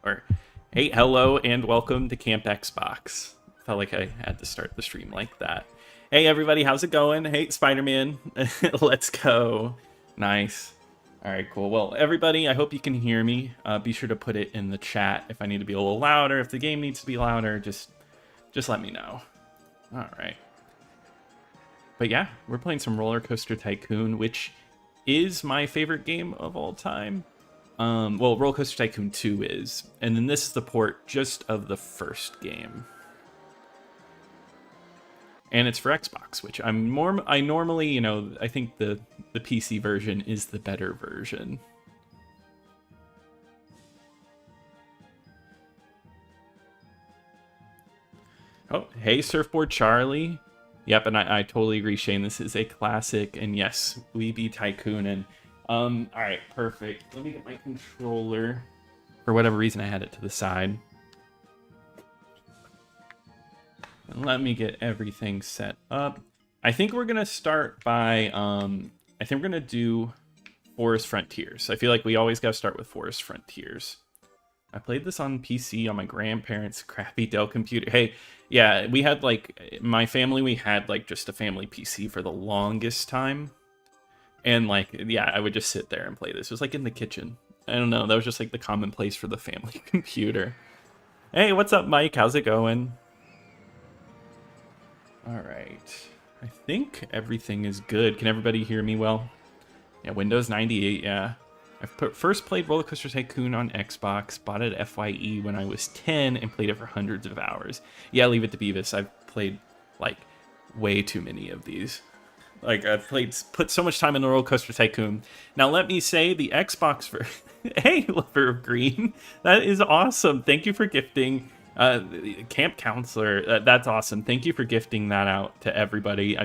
Or, hey, hello and welcome to Camp Xbox. Felt like I had to start the stream like that. Hey, everybody, how's it going? Hey, Spider-Man, let's go. Nice. All right, cool. Well, everybody, I hope you can hear me. Be sure to put it in the chat if I need to be a little louder. If the game needs to be louder, just let me know. All right. But yeah, we're playing some RollerCoaster Tycoon, which is my favorite game of all time. Well, RollerCoaster Tycoon 2 is, and then this is the port just of the first game. And it's for Xbox, which I normally, you know, I think the PC version is the better version. Oh, hey, Surfboard Charlie. Yep, and I totally agree, Shane. This is a classic, and yes, we be Tycoon. And all right, perfect. Let me get my controller. For whatever reason, I had it to the side. And let me get everything set up. I think we're gonna start by I think we're gonna do Forest Frontiers. I feel like we always gotta start with Forest Frontiers. I played this on PC on my grandparents' crappy Dell computer. Hey, yeah, we had like, my family, we had like just a family PC for the longest time. And like, yeah, I would just sit there and play this. It was like in the kitchen. I don't know, that was just like the commonplace for the family computer. Hey, what's up, Mike? How's it going? All right. I think everything is good. Can everybody hear me well? Yeah, Windows 98, yeah. I first played RollerCoaster Tycoon on Xbox, bought it at FYE when I was 10, and played it for hundreds of hours. Yeah, leave it to Beavis. I've played, like, way too many of these. Like, I've put so much time in the RollerCoaster Tycoon. Now, let me say, the Xbox version... Hey, Lover of Green! That is awesome! Thank you for gifting... Camp Counselor, that's awesome. Thank you for gifting that out to everybody.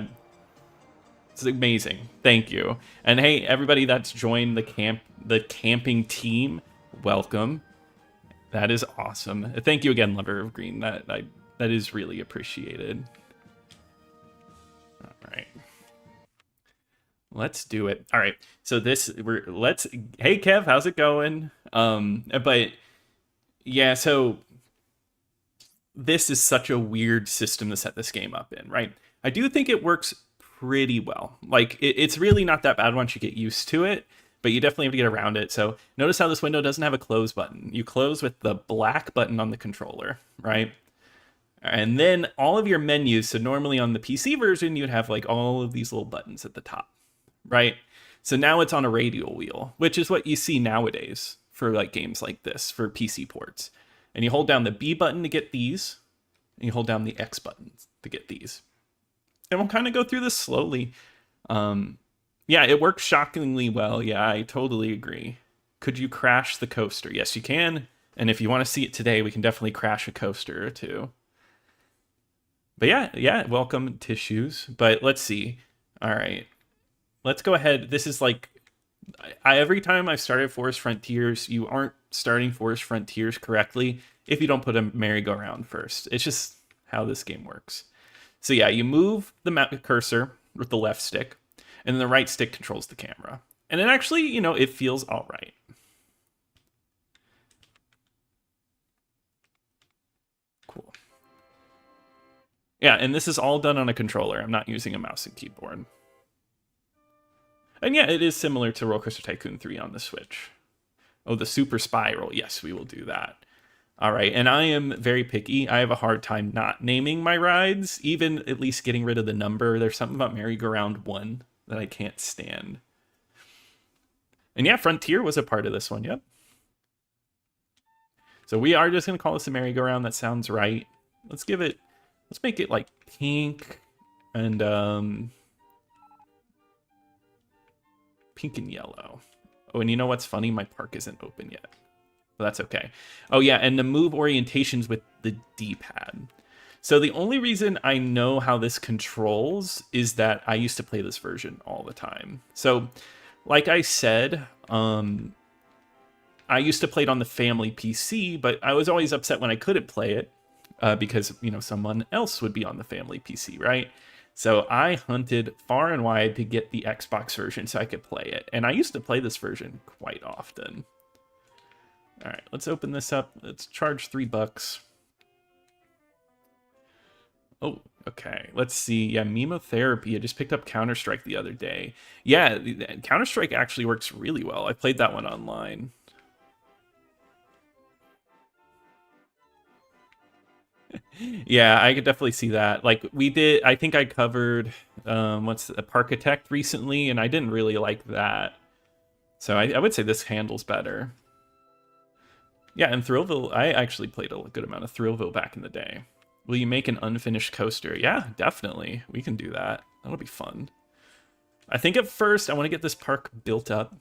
It's amazing. Thank you. And hey, everybody that's joined the camping team, welcome. That is awesome. Thank you again, Lover of Green. That is really appreciated. All right. Let's do it. All right. So hey Kev, how's it going? But yeah, so this is such a weird system to set this game up in, right? I do think it works pretty well. Like, it's really not that bad once you get used to it, but you definitely have to get around it. So notice how this window doesn't have a close button. You close with the black button on the controller, right? And then all of your menus, so normally on the PC version, you'd have like all of these little buttons at the top, right? So now it's on a radial wheel, which is what you see nowadays for like games like this, for PC ports. And you hold down the B button to get these, and you hold down the X button to get these. And we'll kind of go through this slowly. Yeah, it works shockingly well. Yeah, I totally agree. Could you crash the coaster? Yes, you can. And if you want to see it today, we can definitely crash a coaster or two. But yeah, welcome Tissues. But let's see. All right. Let's go ahead. This is like... every time I've started Forest Frontiers, you aren't starting Forest Frontiers correctly if you don't put a merry-go-round first. It's just how this game works. So yeah, you move the cursor with the left stick, and then the right stick controls the camera. And it actually, you know, it feels all right. Cool. Yeah, and this is all done on a controller. I'm not using a mouse and keyboard. And yeah, it is similar to RollerCoaster Tycoon 3 on the Switch. Oh, the Super Spiral. Yes, we will do that. All right, and I am very picky. I have a hard time not naming my rides, even at least getting rid of the number. There's something about Merry-Go-Round 1 that I can't stand. And yeah, Frontier was a part of this one, yep. So we are just going to call this a merry-go-round. That sounds right. Let's make it like pink and pink and yellow. Oh, and you know what's funny? My park isn't open yet. But that's okay. Oh yeah, and the move orientations with the D-pad. So the only reason I know how this controls is that I used to play this version all the time. So, like I said, I used to play it on the family PC, but I was always upset when I couldn't play it because, you know, someone else would be on the family PC, right? So I hunted far and wide to get the Xbox version so I could play it. And I used to play this version quite often. All right, let's open this up. Let's charge $3. Oh, okay. Let's see. Yeah, Memotherapy. I just picked up Counter-Strike the other day. Yeah, Counter-Strike actually works really well. I played that one online. Yeah, I could definitely see that. Like we did, I think I covered what's the Parkitect recently, and I didn't really like that. So I would say this handles better. Yeah, and Thrillville, I actually played a good amount of Thrillville back in the day. Will you make an unfinished coaster? Yeah, definitely. We can do that. That'll be fun. I think at first I want to get this park built up.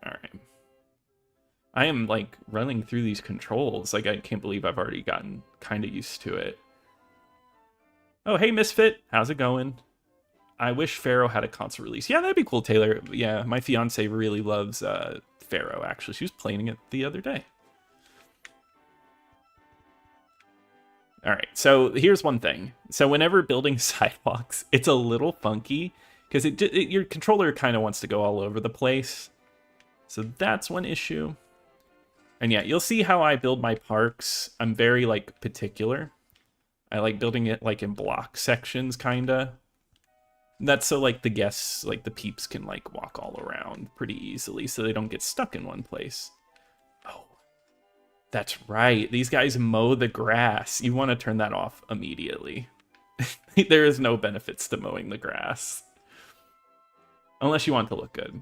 All right. I am like running through these controls. Like I can't believe I've already gotten kind of used to it. Oh, hey Misfit, how's it going? I wish Pharaoh had a console release. Yeah, that'd be cool, Taylor. Yeah, my fiance really loves Pharaoh. Actually, she was playing it the other day. All right, so here's one thing. So whenever building sidewalks, it's a little funky because your controller kind of wants to go all over the place. So that's one issue. And yeah, you'll see how I build my parks. I'm very like particular. I like building it like in block sections, kinda. That's so like the guests, like the peeps can like walk all around pretty easily so they don't get stuck in one place. Oh, that's right. These guys mow the grass. You want to turn that off immediately. There is no benefits to mowing the grass. Unless you want to look good.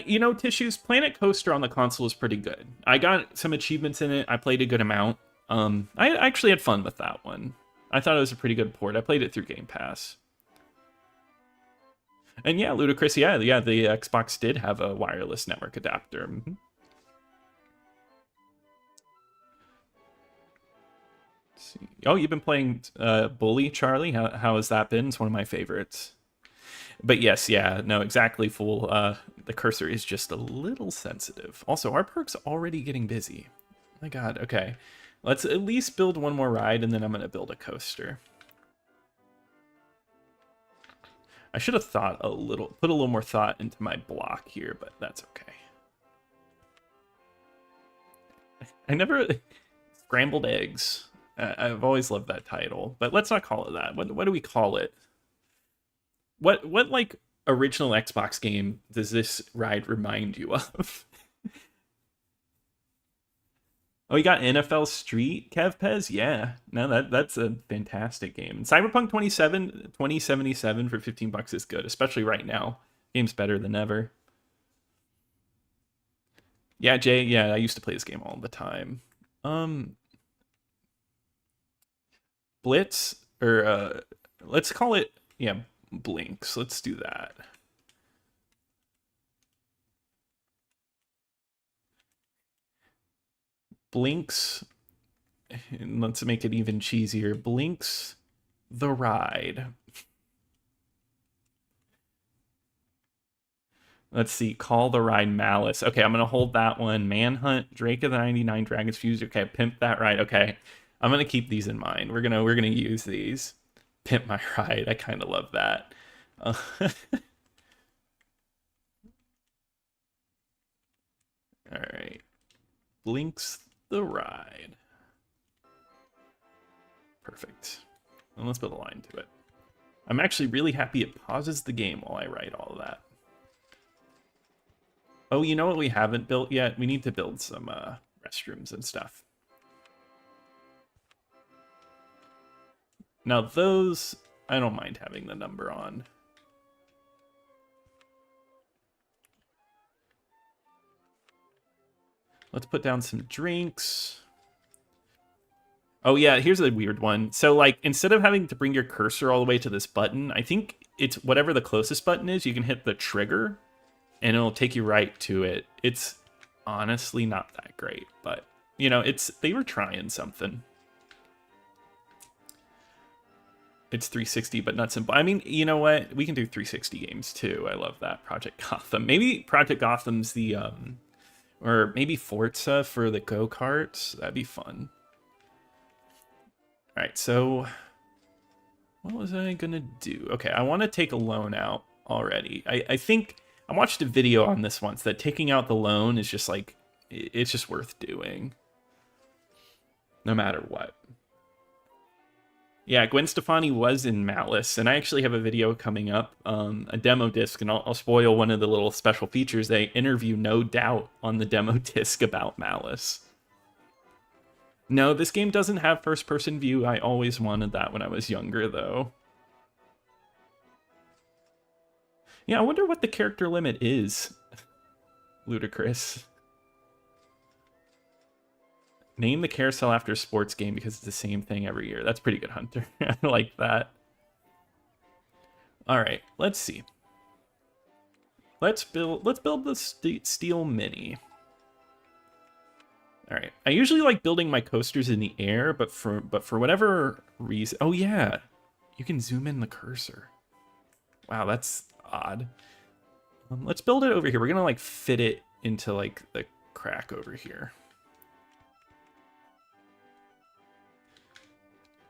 You know, Tissues, Planet Coaster on the console is pretty good. I got some achievements in it. I played a good amount. I actually had fun with that one. I thought it was a pretty good port. I played it through Game Pass. And yeah, Ludicrous, yeah, the Xbox did have a wireless network adapter. Mm-hmm. See. Oh, you've been playing Bully, Charlie? How has that been? It's one of my favorites. But yes, yeah, no, exactly, Fool. The cursor is just a little sensitive. Also, our perk's already getting busy. Oh my god, okay. Let's at least build one more ride, and then I'm going to build a coaster. I should have put a little more thought into my block here, but that's okay. I never... Scrambled Eggs. I've always loved that title, but let's not call it that. What do we call it? What like original Xbox game does this ride remind you of? Oh, you got NFL Street, Kev Pez? Yeah. No, that's a fantastic game. And Cyberpunk 2077 for $15 is good, especially right now. Game's better than ever. Yeah, Jay, yeah, I used to play this game all the time. Blitz, or let's call it, yeah, Blinks. Let's do that. Blinks, and let's make it even cheesier. Blinks the Ride. Let's see. Call the Ride Malice. Okay, I'm gonna hold that one. Manhunt, Drake of the 99 Dragons Fuse. Okay, Pimp that ride. Okay, I'm gonna keep these in mind. We're gonna use these. Pimp my ride. I kind of love that. All right. Blinks the Ride. Perfect. And let's put a line to it. I'm actually really happy it pauses the game while I write all of that. Oh, you know what we haven't built yet? We need to build some restrooms and stuff. Now those, I don't mind having the number on. Let's put down some drinks. Oh yeah, here's a weird one. So like, instead of having to bring your cursor all the way to this button, I think it's whatever the closest button is, you can hit the trigger and it'll take you right to it. It's honestly not that great, but you know, they were trying something. It's 360, but not simple. I mean, you know what? We can do 360 games too. I love that. Project Gotham. Maybe Project Gotham's the or maybe Forza for the go-karts. That'd be fun. All right, so what was I gonna do? Okay, I want to take a loan out already. I think I watched a video on this once that taking out the loan is just like, it's just worth doing. No matter what. Yeah, Gwen Stefani was in Malice, and I actually have a video coming up, a demo disc, and I'll spoil one of the little special features. They interview No Doubt on the demo disc about Malice. No, this game doesn't have first-person view. I always wanted that when I was younger, though. Yeah, I wonder what the character limit is. Ludicrous. Name the carousel after a sports game because it's the same thing every year. That's pretty good, Hunter. I like that. All right, let's see. Let's build the steel mini. All right. I usually like building my coasters in the air, but for whatever reason, oh yeah, you can zoom in the cursor. Wow, that's odd. Let's build it over here. We're gonna like fit it into like the crack over here.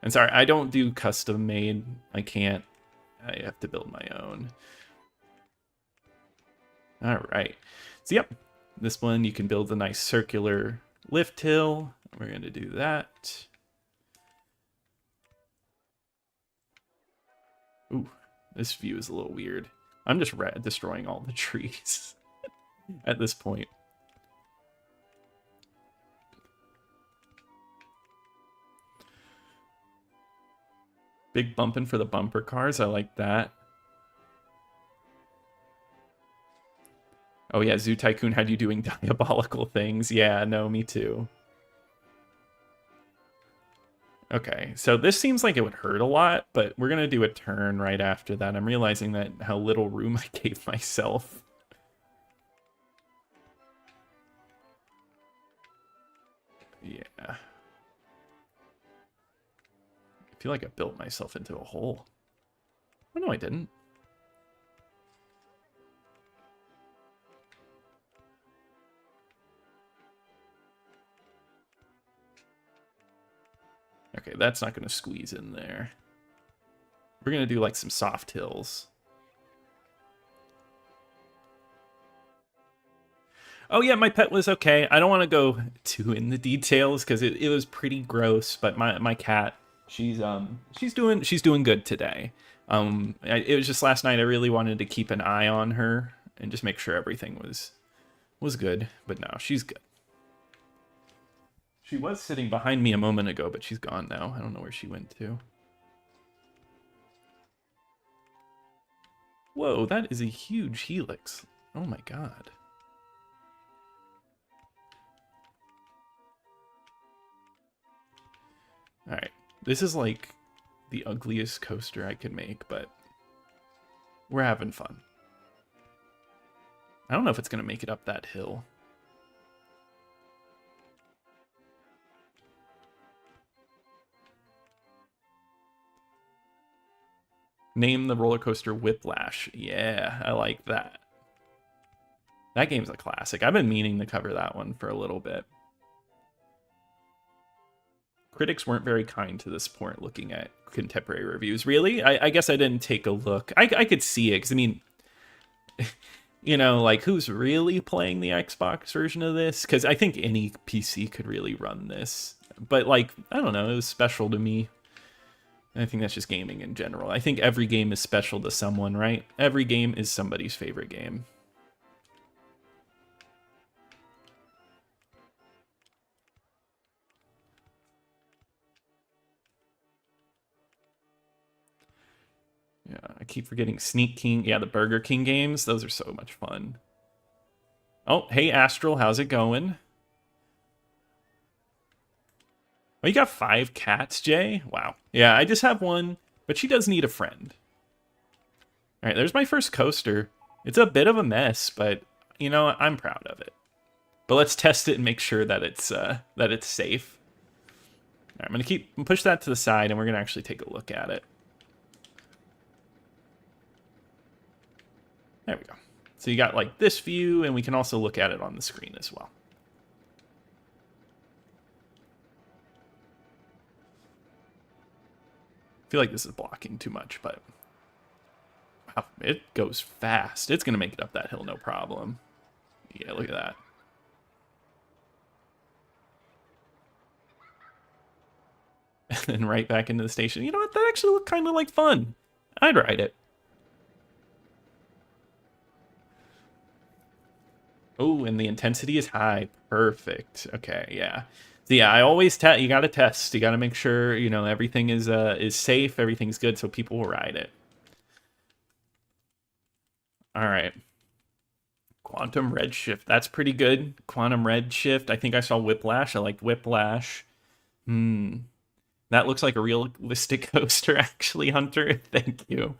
And sorry, I don't do custom made. I can't. I have to build my own. All right. So yep, this one you can build a nice circular lift hill. We're going to do that. Ooh, this view is a little weird. I'm just destroying all the trees at this point. Big bumping for the bumper cars. I like that. Oh yeah, Zoo Tycoon had you doing diabolical things. Yeah, no, me too. Okay, so this seems like it would hurt a lot, but we're gonna do a turn right after that. I'm realizing that how little room I gave myself. Yeah. I feel like I built myself into a hole. Oh no, I didn't. Okay, that's not going to squeeze in there. We're going to do like some soft hills. Oh yeah, my pet was okay. I don't want to go too in the details because it was pretty gross, but my cat, she's doing good today. It was just last night I really wanted to keep an eye on her and just make sure everything was good, but no, she's good. She was sitting behind me a moment ago, but she's gone now. I don't know where she went to. Whoa, that is a huge helix. Oh my god. Alright, this is like the ugliest coaster I could make, but we're having fun. I don't know if it's going to make it up that hill. Name the roller coaster Whiplash. Yeah, I like that. That game's a classic. I've been meaning to cover that one for a little bit. Critics weren't very kind to this point looking at contemporary reviews. Really? I guess I didn't take a look. I could see it, because, I mean, you know, like, who's really playing the Xbox version of this? Because I think any PC could really run this. But, like, I don't know, it was special to me. I think that's just gaming in general. I think every game is special to someone, right? Every game is somebody's favorite game. Yeah, I keep forgetting Sneak King. Yeah, the Burger King games. Those are so much fun. Oh, hey, Astral. How's it going? Oh, you got 5 cats, Jay? Wow. Yeah, I just have one, but she does need a friend. All right, there's my first coaster. It's a bit of a mess, but, you know, I'm proud of it. But let's test it and make sure that it's safe. All right, I'm going to push that to the side, and we're going to actually take a look at it. There we go. So you got, like, this view, and we can also look at it on the screen as well. I feel like this is blocking too much, but Wow, it goes fast. It's going to make it up that hill, no problem. Yeah, look at that. And then right back into the station. You know what? That actually looked kind of like fun. I'd ride it. Oh, and the intensity is high. Perfect. Okay, yeah. So yeah, I always test. You got to test. You got to make sure everything is safe. Everything's good, so people will ride it. All right. Quantum Redshift. That's pretty good. Quantum Redshift. I think I saw Whiplash. I liked Whiplash. That looks like a realistic coaster, actually, Hunter. Thank you.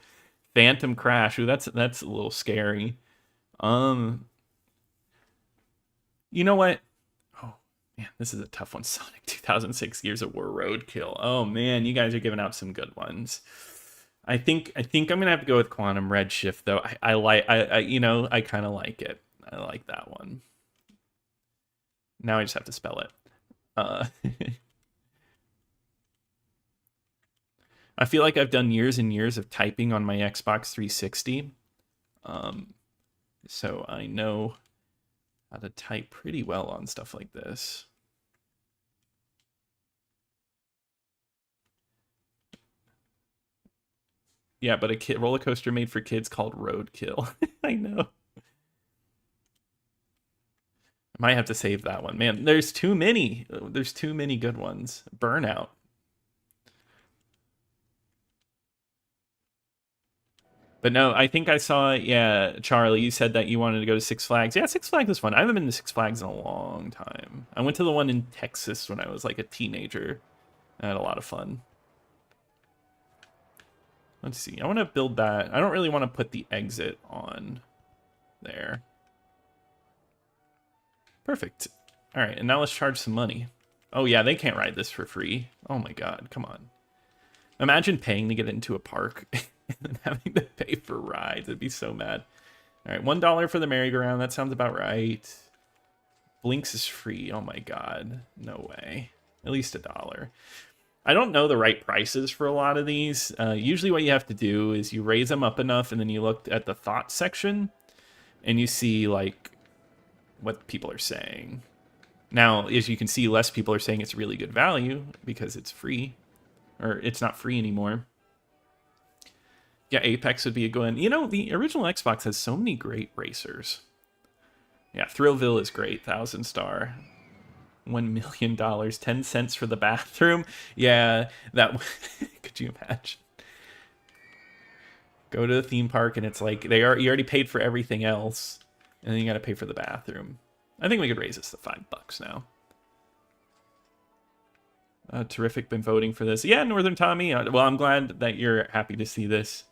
Phantom Crash. Ooh, that's a little scary. You know what? Oh man, this is a tough one. Sonic 2006 Gears of War Roadkill. Oh man, you guys are giving out some good ones. I think I'm gonna have to go with Quantum Redshift though. I kind of like it. I like that one. Now I just have to spell it. I feel like I've done years and years of typing on my Xbox 360. So I know how to type pretty well on stuff like this. Yeah, but a roller coaster made for kids called Roadkill. I know. I might have to save that one. Man, there's too many. There's too many good ones. Burnout. But no, I think I saw, yeah, Charlie, you said that you wanted to go to Six Flags. Yeah, Six Flags was fun. I haven't been to Six Flags in a long time. I went to the one in Texas when I was like a teenager. I had a lot of fun. Let's see. I want to build that. I don't really want to put the exit on there. Perfect. All right, and now let's charge some money. Oh, yeah, they can't ride this for free. Oh, my God. Come on. Imagine paying to get into a park and then having to pay for rides. I'd be so mad. All right, $1 for the merry-go-round. That sounds about right. Blinks is free. Oh, my God. No way. At least $1. I don't know the right prices for a lot of these. Usually what you have to do is you raise them up enough and then you look at the thought section and you see like what people are saying. Now, as you can see, less people are saying it's really good value because it's free, or it's not free anymore. Yeah, Apex would be a good one. You know, the original Xbox has so many great racers. Yeah, Thrillville is great, 1,000 star. $1 million, 10 cents for the bathroom. Yeah, that could you imagine? Go to the theme park and it's like you already paid for everything else, and then you got to pay for the bathroom. I think we could raise this to $5 now. Terrific, been voting for this. Yeah, Northern Tommy. Well, I'm glad that you're happy to see this.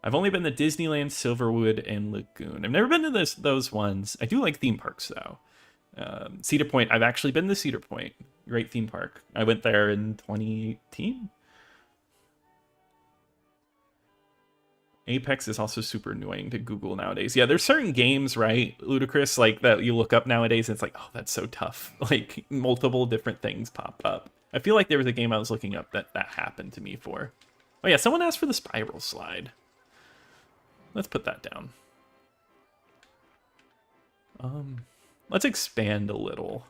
I've only been to Disneyland, Silverwood, and Lagoon. I've never been to those ones. I do like theme parks though. Cedar Point. I've actually been to Cedar Point. Great theme park. I went there in 2018. Apex is also super annoying to Google nowadays. Yeah, there's certain games, right, Ludicrous, like that you look up nowadays and it's like, oh, that's so tough. Like multiple different things pop up. I feel like there was a game I was looking up that happened to me for. Oh yeah, someone asked for the spiral slide. Let's put that down. Let's expand a little.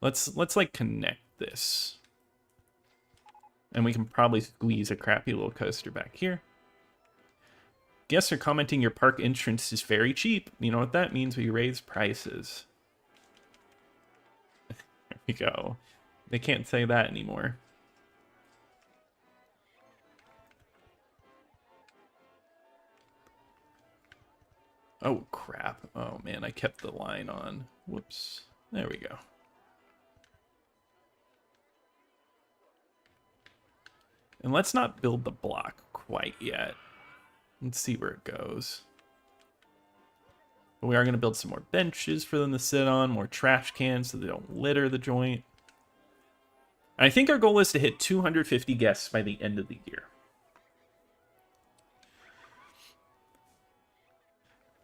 Let's like connect this. And we can probably squeeze a crappy little coaster back here. Guests are commenting your park entrance is very cheap. You know what that means? We raise prices. There we go. They can't say that anymore. Oh, crap. Oh, man, I kept the line on. Whoops. There we go. And let's not build the block quite yet. Let's see where it goes. But we are going to build some more benches for them to sit on, more trash cans so they don't litter the joint. I think our goal is to hit 250 guests by the end of the year.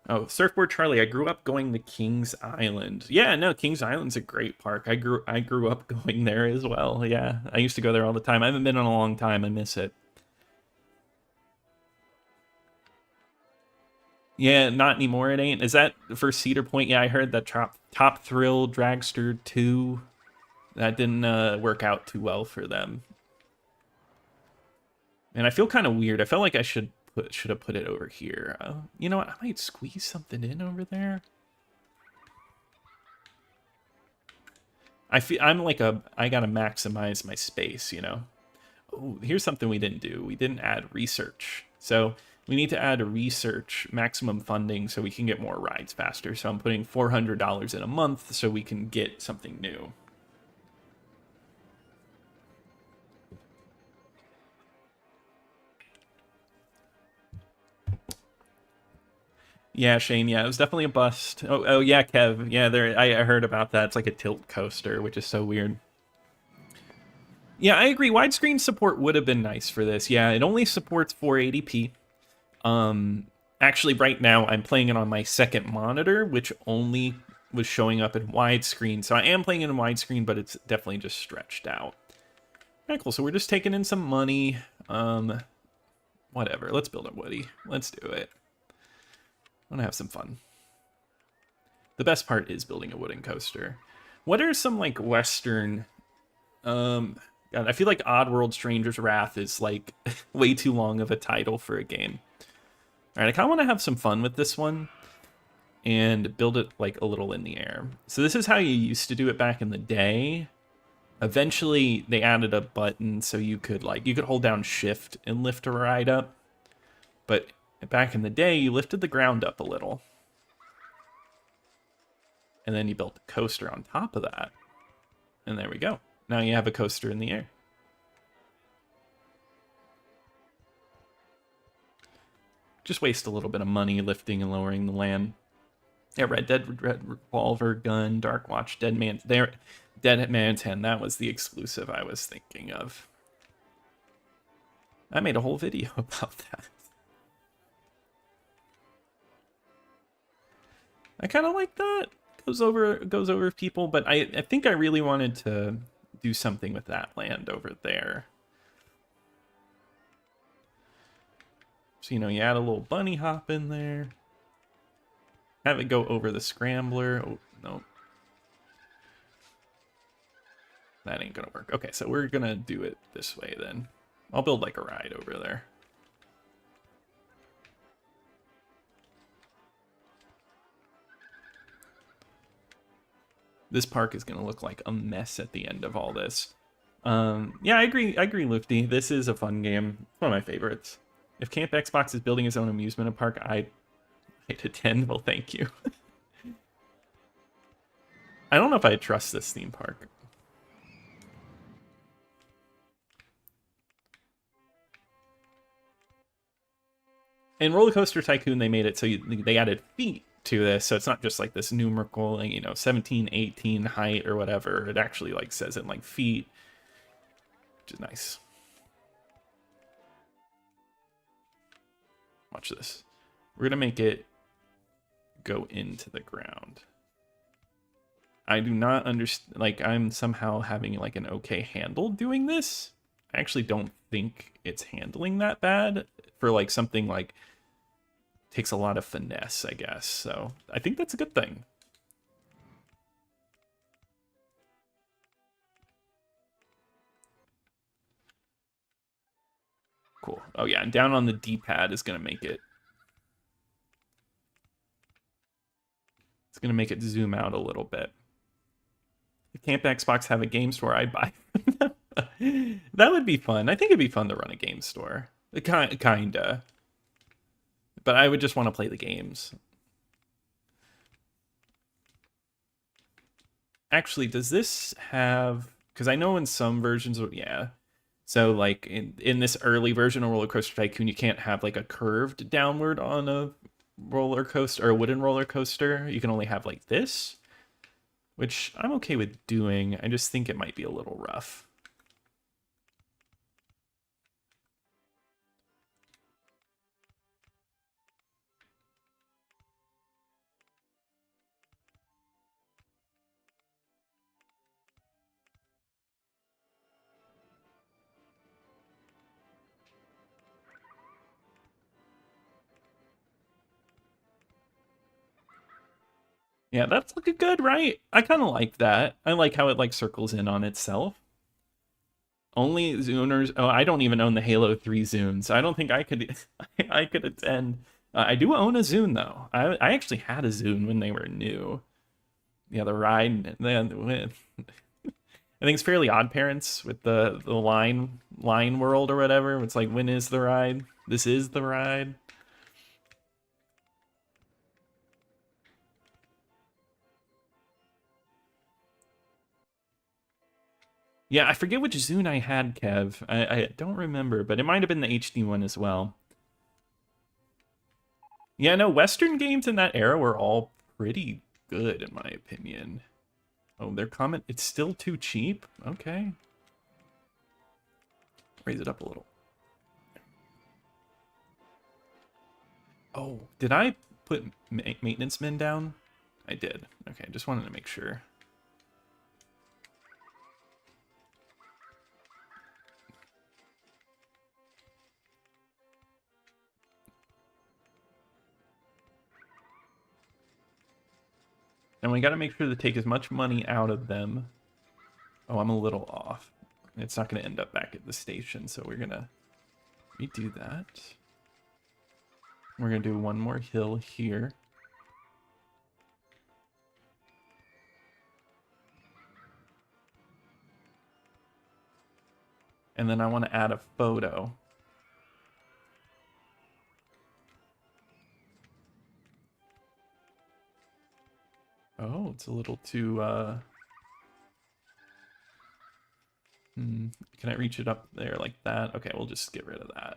Oh, Surfboard Charlie, I grew up going to Kings Island. Yeah, no, Kings Island's a great park. I grew up going there as well. Yeah, I used to go there all the time. I haven't been in a long time. I miss it. Yeah, not anymore. It ain't. Is that for Cedar Point? Yeah, I heard that Top Thrill Dragster 2. That didn't work out too well for them. And I feel kind of weird. I felt like I should have put it over here. You know what? I might squeeze something in over there. I gotta maximize my space, you know. Oh, here's something we didn't do. We didn't add research. So we need to add a research maximum funding so we can get more rides faster. So I'm putting $400 in a month so we can get something new. Yeah, Shane. Yeah, it was definitely a bust. Oh yeah, Kev. Yeah, there. I heard about that. It's like a tilt coaster, which is so weird. Yeah, I agree. Widescreen support would have been nice for this. Yeah, it only supports 480p. Actually, right now I'm playing it on my second monitor, which only was showing up in widescreen. So I am playing it in widescreen, but it's definitely just stretched out. Alright, cool. So we're just taking in some money. Whatever. Let's build a Woody. Let's do it. I want to have some fun. The best part is building a wooden coaster. What are some like Western? God, I feel like Oddworld Stranger's Wrath is like way too long of a title for a game. All right, I kind of want to have some fun with this one and build it like a little in the air. So this is how you used to do it back in the day. Eventually, they added a button so you could hold down Shift and lift a ride up. But back in the day, you lifted the ground up a little. And then you built a coaster on top of that. And there we go. Now you have a coaster in the air. Just waste a little bit of money lifting and lowering the land. Yeah, Red Dead Revolver Gun, Dark Watch, Dead Man's Hand. That was the exclusive I was thinking of. I made a whole video about that. I kind of like that. Goes over people, but I think I really wanted to do something with that land over there. So, you know, you add a little bunny hop in there. Have it go over the scrambler. Oh, no. That ain't gonna work. Okay, so we're gonna do it this way then. I'll build like a ride over there. This park is gonna look like a mess at the end of all this. Yeah, I agree, Lufty. This is a fun game. It's one of my favorites. If Camp Xbox is building his own amusement park, I'd hit a 10. Well, thank you. I don't know if I trust this theme park. In RollerCoaster Tycoon, they made it so they added feet to this, so it's not just like this numerical, like, you know, 17, 18 height or whatever. It actually like says it in like feet, which is nice. Watch this. We're gonna make it go into the ground. I do not understand, like, I'm somehow having like an okay handle doing this. I actually don't think it's handling that bad for like something like takes a lot of finesse, I guess. So I think that's a good thing. Cool. Oh yeah, and down on the D-pad is gonna make it. It's gonna make it zoom out a little bit. If Camp Xbox have a game store, I'd buy. That would be fun. I think it'd be fun to run a game store. Kinda. But I would just want to play the games. Actually, does this have... Because I know in some versions of... Yeah. So, like, in this early version of RollerCoaster Tycoon, you can't have, like, a curved downward on a roller coaster, or a wooden roller coaster. You can only have, like, this. Which I'm okay with doing. I just think it might be a little rough. Yeah, that's looking good, right? I kind of like that. I like how it like circles in on itself. Only Zooners. Oh, I don't even own the Halo 3 Zune, so I don't think I could. I could attend. I do own a Zune though. I actually had a Zune when they were new. Yeah, the ride. I think it's Fairly Odd Parents with the line world or whatever. It's like, when is the ride? This is the ride. Yeah, I forget which Zune I had, Kev. I don't remember, but it might have been the HD one as well. Yeah, no, Western games in that era were all pretty good, in my opinion. Oh, their comment, it's still too cheap? Okay. Raise it up a little. Oh, did I put maintenance men down? I did. Okay, just wanted to make sure. And we got to make sure to take as much money out of them. Oh, I'm a little off. It's not going to end up back at the station, so we're going to redo that. We're going to do one more hill here. And then I want to add a photo. Oh, it's a little too, can I reach it up there like that? Okay, we'll just get rid of that.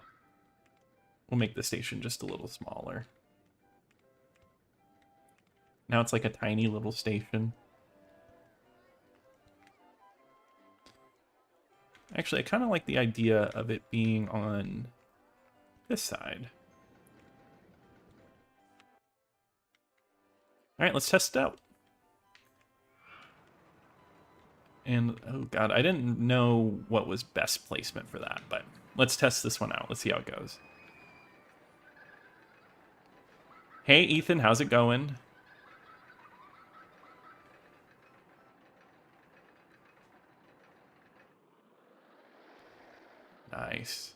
We'll make the station just a little smaller. Now it's like a tiny little station. Actually, I kind of like the idea of it being on this side. All right, let's test it out. And, oh god, I didn't know what was best placement for that, but let's test this one out. Let's see how it goes. Hey, Ethan, how's it going? Nice.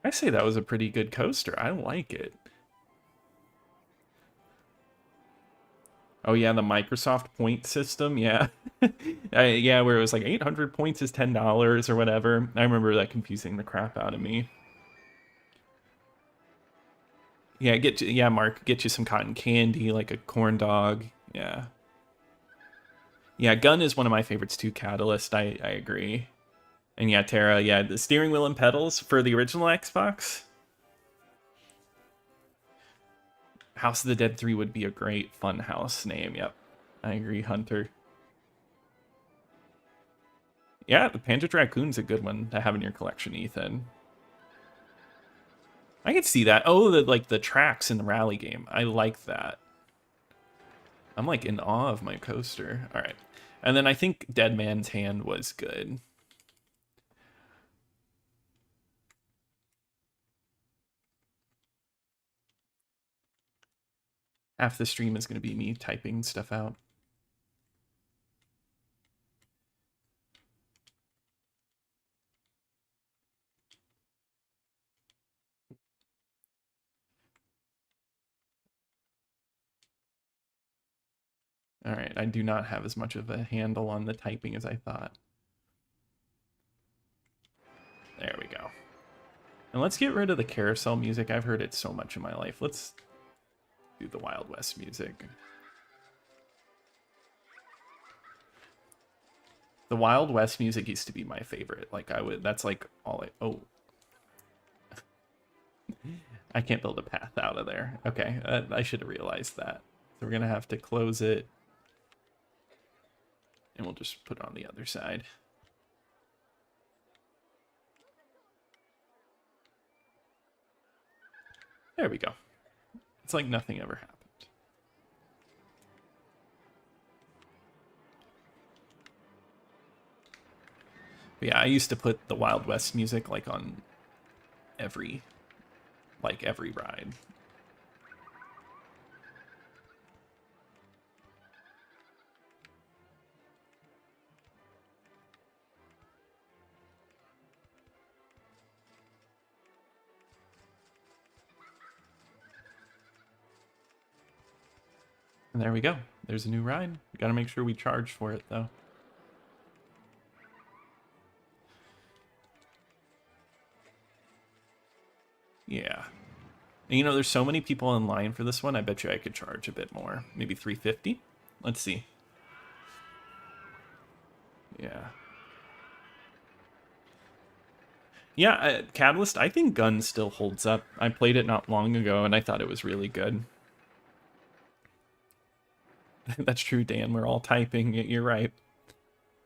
I say that was a pretty good coaster. I like it. Oh yeah, the Microsoft point system. Yeah, yeah, where it was like 800 points is $10 or whatever. I remember that confusing the crap out of me. Yeah, yeah, Mark, get you some cotton candy, like a corn dog. Yeah, yeah. Gun is one of my favorites too. Catalyst, I agree. And yeah, Tara, yeah, the steering wheel and pedals for the original Xbox. House of the Dead 3 would be a great fun house name. Yep, I agree, Hunter. Yeah, the Panzer Dragoon's a good one to have in your collection, Ethan. I can see that. Oh, like the tracks in the rally game. I like that. I'm like in awe of my coaster. All right. And then I think Dead Man's Hand was good. Half the stream is going to be me typing stuff out. All right. I do not have as much of a handle on the typing as I thought. There we go. And let's get rid of the carousel music. I've heard it so much in my life. Let's do the Wild West music. The Wild West music used to be my favorite. Like that's like all oh. I can't build a path out of there. Okay, I should have realized that. So we're gonna have to close it. And we'll just put it on the other side. There we go. It's like nothing ever happened. But yeah, I used to put the Wild West music like on every every ride. And there we go. There's a new ride. We got to make sure we charge for it though. Yeah. And you know, there's so many people in line for this one. I bet you I could charge a bit more. Maybe 350. Let's see. Yeah. Yeah, Catalyst, I think Gun still holds up. I played it not long ago and I thought it was really good. That's true, Dan. We're all typing. You're right.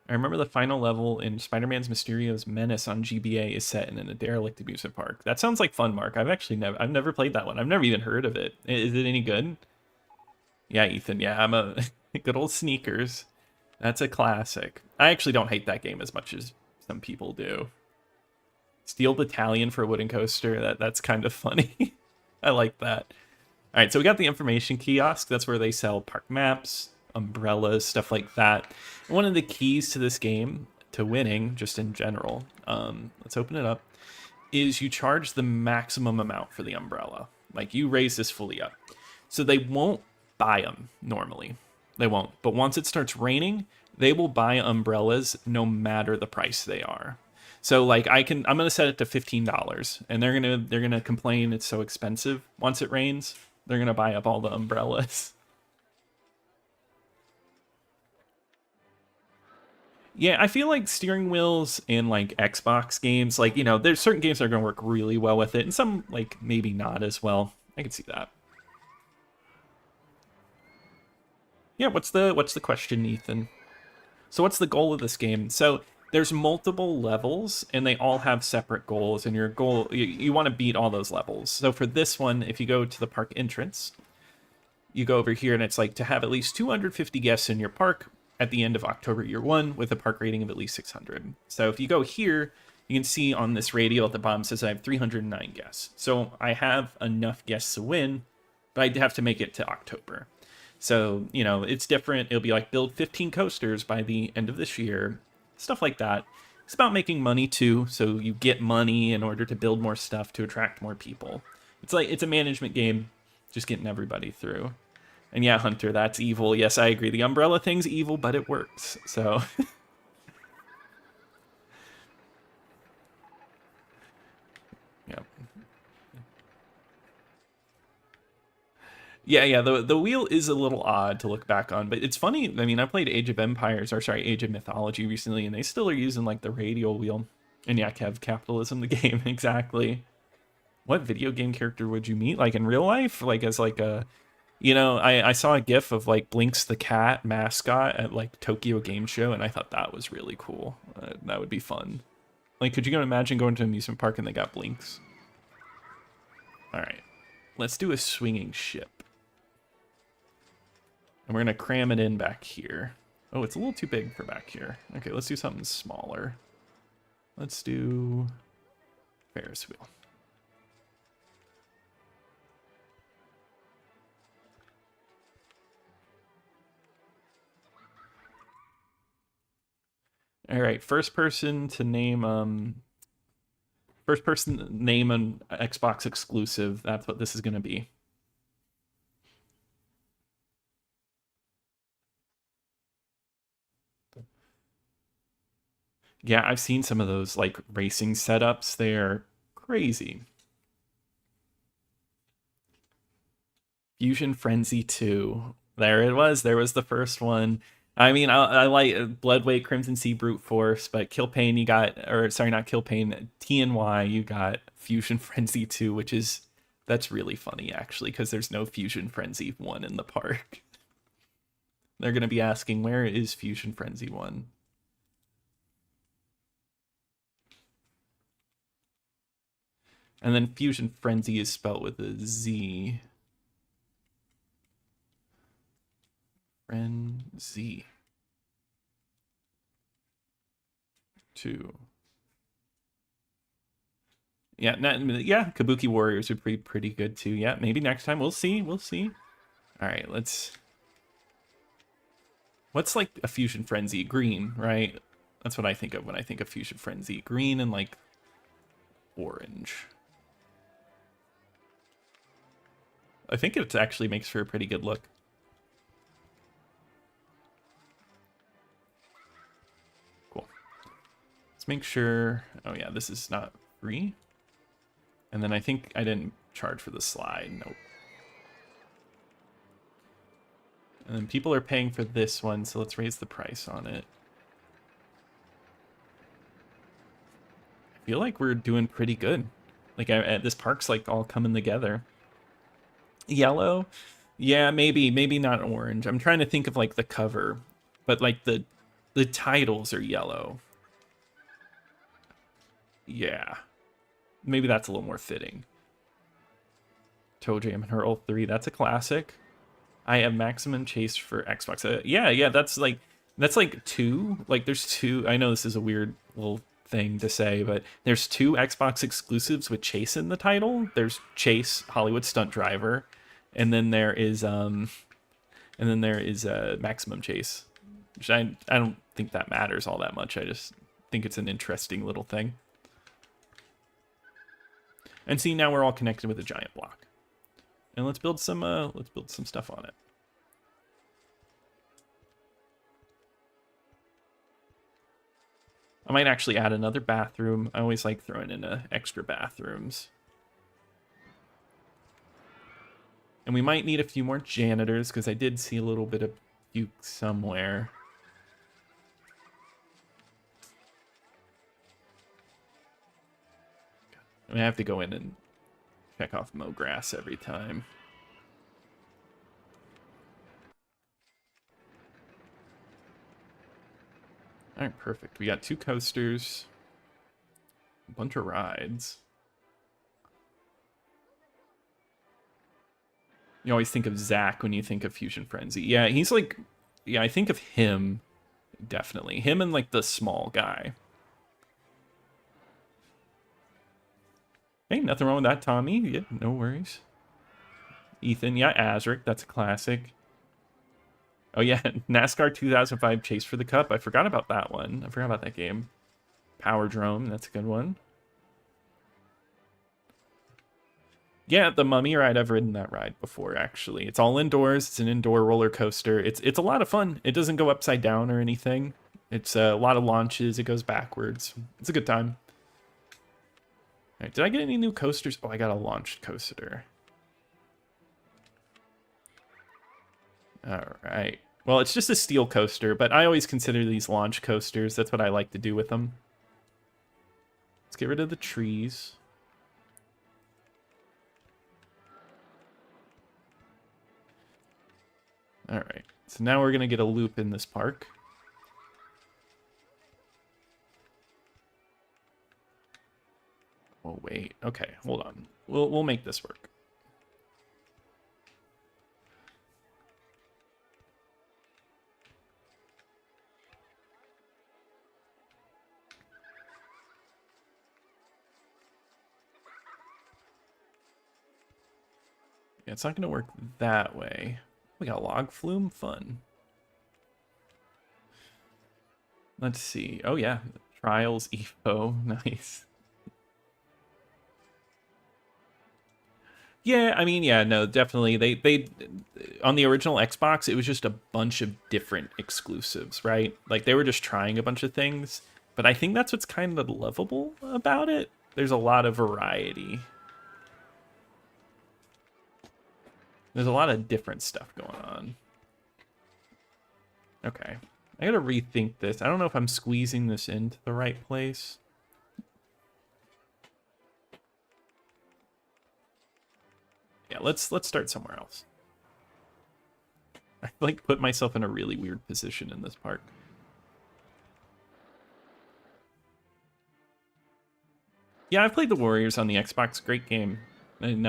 I remember the final level in Spider-Man's Mysterio's Menace on GBA is set in a derelict amusement park. That sounds like fun, Mark. I've never played that one. I've never even heard of it. Is it any good? Yeah, Ethan. Yeah, I'm a good old Sneakers. That's a classic. I actually don't hate that game as much as some people do. Steel Battalion for a wooden coaster. That's kind of funny. I like that. All right, so we got the information kiosk. That's where they sell park maps, umbrellas, stuff like that. One of the keys to this game, to winning, just in general, let's open it up, is you charge the maximum amount for the umbrella. Like, you raise this fully up. So they won't buy them normally. They won't. But once it starts raining, they will buy umbrellas no matter the price they are. So like I'm gonna set it to $15, and they're gonna complain it's so expensive. Once it rains, they're gonna buy up all the umbrellas. Yeah, I feel like steering wheels in like Xbox games, like, you know, there's certain games that are gonna work really well with it, and some like maybe not as well. I can see that. Yeah, what's the question, Ethan? So what's the goal of this game? So there's multiple levels and they all have separate goals, and your goal, you want to beat all those levels. So for this one, if you go to the park entrance, you go over here and it's like to have at least 250 guests in your park at the end of October year 1 with a park rating of at least 600. So if you go here, you can see on this radial at the bottom says I have 309 guests. So I have enough guests to win, but I have to make it to October. So, you know, it's different. It'll be like build 15 coasters by the end of this year, stuff like that. It's about making money too. So you get money in order to build more stuff to attract more people. It's like it's a management game, just getting everybody through. And yeah, Hunter, that's evil. Yes, I agree. The umbrella thing's evil, but it works. So, yeah. Yeah. The wheel is a little odd to look back on, but it's funny. I mean, I played Age of Empires, or sorry, Age of Mythology recently, and they still are using like the radial wheel. And yeah, Kev, capitalism, the game, exactly. What video game character would you meet? Like in real life? Like as like a, you know, I saw a gif of like Blinks the cat mascot at like Tokyo Game Show, and I thought that was really cool. That would be fun. Like, could you imagine going to an amusement park and they got Blinks? All right, let's do a swinging ship. And we're going to cram it in back here. Oh, it's a little too big for back here. Okay, let's do something smaller. Let's do Ferris wheel. All right, first person name an Xbox exclusive. That's what this is going to be. Yeah, I've seen some of those like racing setups. They're crazy. Fusion Frenzy 2. There it was. There was the first one. I mean, I like Bloodweight, Crimson Sea, Brute Force, but Kill Pain you got, or sorry, not Kill Pain, TNY you got Fusion Frenzy 2, which is, that's really funny actually, because there's no Fusion Frenzy 1 in the park. They're going to be asking, where is Fusion Frenzy 1? And then Fusion Frenzy is spelled with a Z. Frenzy. 2. Yeah, yeah, Kabuki Warriors would be pretty good too. Yeah, maybe next time. We'll see. We'll see. All right, let's... What's like a Fusion Frenzy? Green, right? That's what I think of when I think of Fusion Frenzy. Green and like orange. I think it actually makes for a pretty good look. Cool. Let's make sure... Oh yeah, this is not free. And then I think I didn't charge for the slide. Nope. And then people are paying for this one, so let's raise the price on it. I feel like we're doing pretty good. Like, this park's like all coming together. Yellow? Yeah, maybe not orange. I'm trying to think of like the cover, but like the titles are yellow. Yeah. Maybe that's a little more fitting. Toe Jam and Hurl 3, that's a classic. I have Maximum Chase for Xbox. Yeah, that's like 2. Like there's 2. I know this is a weird little thing to say, but there's 2 Xbox exclusives with Chase in the title. There's Chase Hollywood Stunt Driver, and then there is Maximum Chase. Which I don't think that matters all that much. I just think it's an interesting little thing. And see, now we're all connected with a giant block. And let's build some stuff on it. I might actually add another bathroom. I always like throwing in extra bathrooms. And we might need a few more janitors because I did see a little bit of puke somewhere. I mean, I have to go in and check off mow grass every time. All right, perfect. We got 2 coasters, a bunch of rides. You always think of Zach when you think of Fusion Frenzy. Yeah, he's like, yeah, I think of him, definitely. Him and like the small guy. Hey, nothing wrong with that, Tommy. Yeah, no worries. Ethan, yeah, Azric, that's a classic. Oh yeah, NASCAR 2005 Chase for the Cup. I forgot about that one. I forgot about that game. Power Drome, that's a good one. Yeah, the Mummy ride, I've ridden that ride before, actually. It's all indoors. It's an indoor roller coaster. It's a lot of fun. It doesn't go upside down or anything. It's a lot of launches. It goes backwards. It's a good time. All right, did I get any new coasters? Oh, I got a launched coaster. All right. Well, it's just a steel coaster, but I always consider these launch coasters. That's what I like to do with them. Let's get rid of the trees. All right. So now we're going to get a loop in this park. Oh, wait. Okay, hold on. We'll make this work. Yeah, it's not going to work that way. We got log flume, fun. Let's see. Oh yeah, Trials Evo, nice. Yeah, I mean, yeah, no, definitely. They on the original Xbox, it was just a bunch of different exclusives, right? Like they were just trying a bunch of things. But I think that's what's kind of lovable about it. There's a lot of variety. There's a lot of different stuff going on. Okay. I gotta rethink this. I don't know if I'm squeezing this into the right place. Yeah, let's start somewhere else. I like put myself in a really weird position in this park. Yeah, I've played the Warriors on the Xbox. Great game. And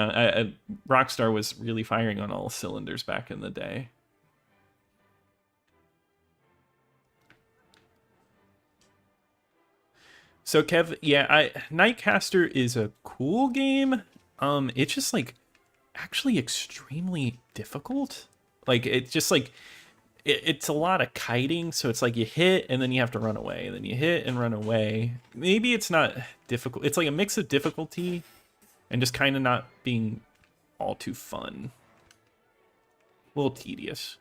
Rockstar was really firing on all cylinders back in the day. So Kev, yeah, Nightcaster is a cool game. It's just like actually extremely difficult. Like it's just like it's a lot of kiting, so it's like you hit and then you have to run away, and then you hit and run away. Maybe it's not difficult. It's like a mix of difficulty and just kind of not being all too fun. A little tedious.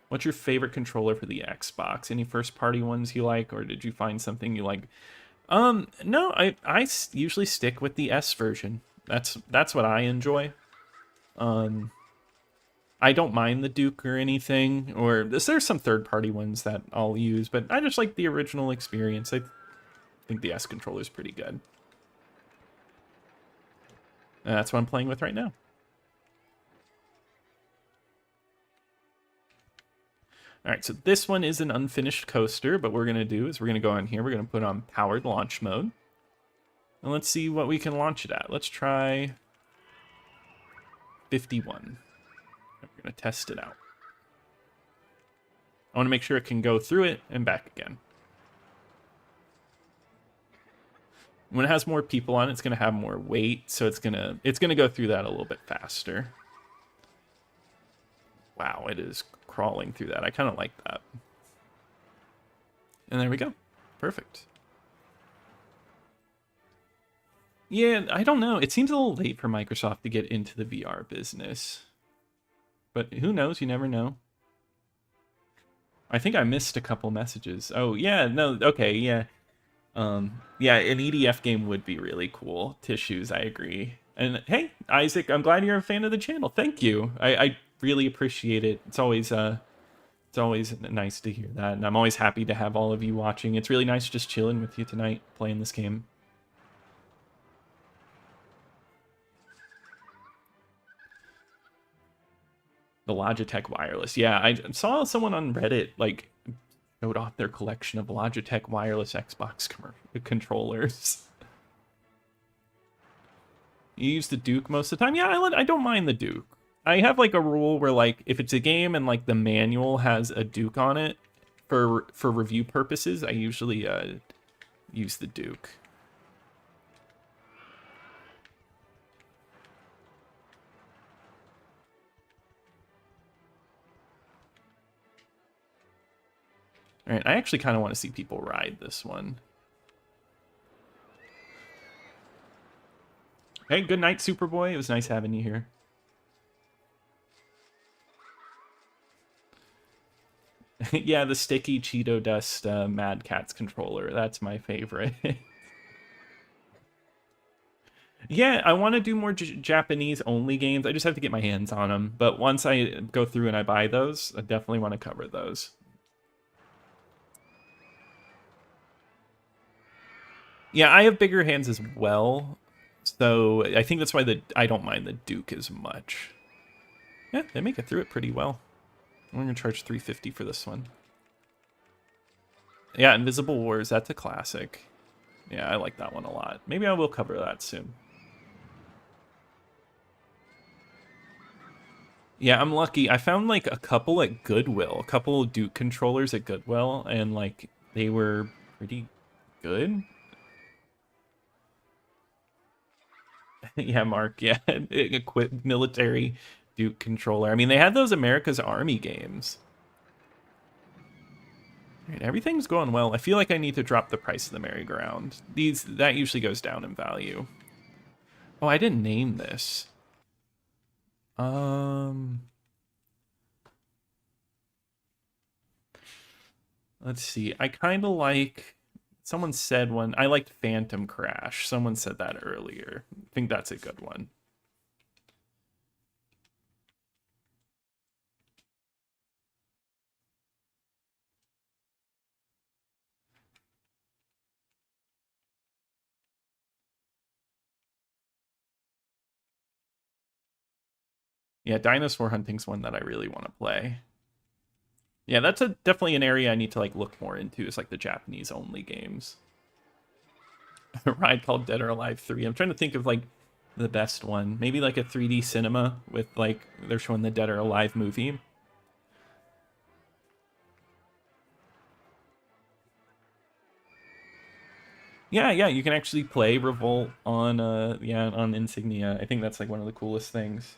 What's your favorite controller for the Xbox? Any first party ones you like, or did you find something you like? No, I usually stick with the S version. That's what I enjoy. I don't mind the Duke or anything, or there's some third party ones that I'll use, but I just like the original experience. I think the S controller is pretty good. And that's what I'm playing with right now. All right, so this one is an unfinished coaster, but what we're going to do is we're going to go on here. We're going to put on powered launch mode. And let's see what we can launch it at. Let's try 51. We're going to test it out. I want to make sure it can go through it and back again. When it has more people on it, it's going to have more weight, so it's going to go through that a little bit faster. Wow, it is crawling through that. I kind of like that. And there we go. Perfect. Yeah, I don't know. It seems a little late for Microsoft to get into the VR business. But who knows? You never know. I think I missed a couple messages. Oh, yeah, no, okay, yeah. Yeah, an EDF game would be really cool. Tissues, I agree. And hey, Isaac, I'm glad you're a fan of the channel. Thank you. I really appreciate it. It's always nice to hear that, and I'm always happy to have all of you watching. It's really nice just chilling with you tonight, playing this game. The Logitech wireless. Yeah, I saw someone on Reddit like showed off their collection of Logitech wireless Xbox controllers. You use the Duke most of the time? Yeah, I don't mind the Duke. I have like a rule where like if it's a game and like the manual has a Duke on it for review purposes, I usually use the Duke. All right, I actually kind of want to see people ride this one. Hey, good night, Superboy. It was nice having you here. Yeah, the sticky Cheeto Dust Mad Catz controller. That's my favorite. Yeah, I want to do more Japanese-only games. I just have to get my hands on them. But once I go through and I buy those, I definitely want to cover those. Yeah, I have bigger hands as well. So I think that's why I don't mind the Duke as much. Yeah, they make it through it pretty well. I'm going to charge $350 for this one. Yeah, Invisible Wars, that's a classic. Yeah, I like that one a lot. Maybe I will cover that soon. Yeah, I'm lucky. I found like a couple at Goodwill, a couple of Duke controllers at Goodwill, and like they were pretty good. Yeah, Mark, yeah. Equipped military Duke controller. I mean, they had those America's Army games. All right, everything's going well. I feel like I need to drop the price of the merry-go-round. That usually goes down in value. Oh, I didn't name this. Let's see. I kind of like... Someone said one. I liked Phantom Crash. Someone said that earlier. I think that's a good one. Yeah, Dinosaur Hunting's one that I really want to play. Yeah, that's definitely an area I need to like look more into. Is like the Japanese only games. A ride called Dead or Alive 3. I'm trying to think of like the best one. Maybe like a 3D cinema with like they're showing the Dead or Alive movie. Yeah, yeah, you can actually play Revolt on yeah, on Insignia. I think that's like one of the coolest things.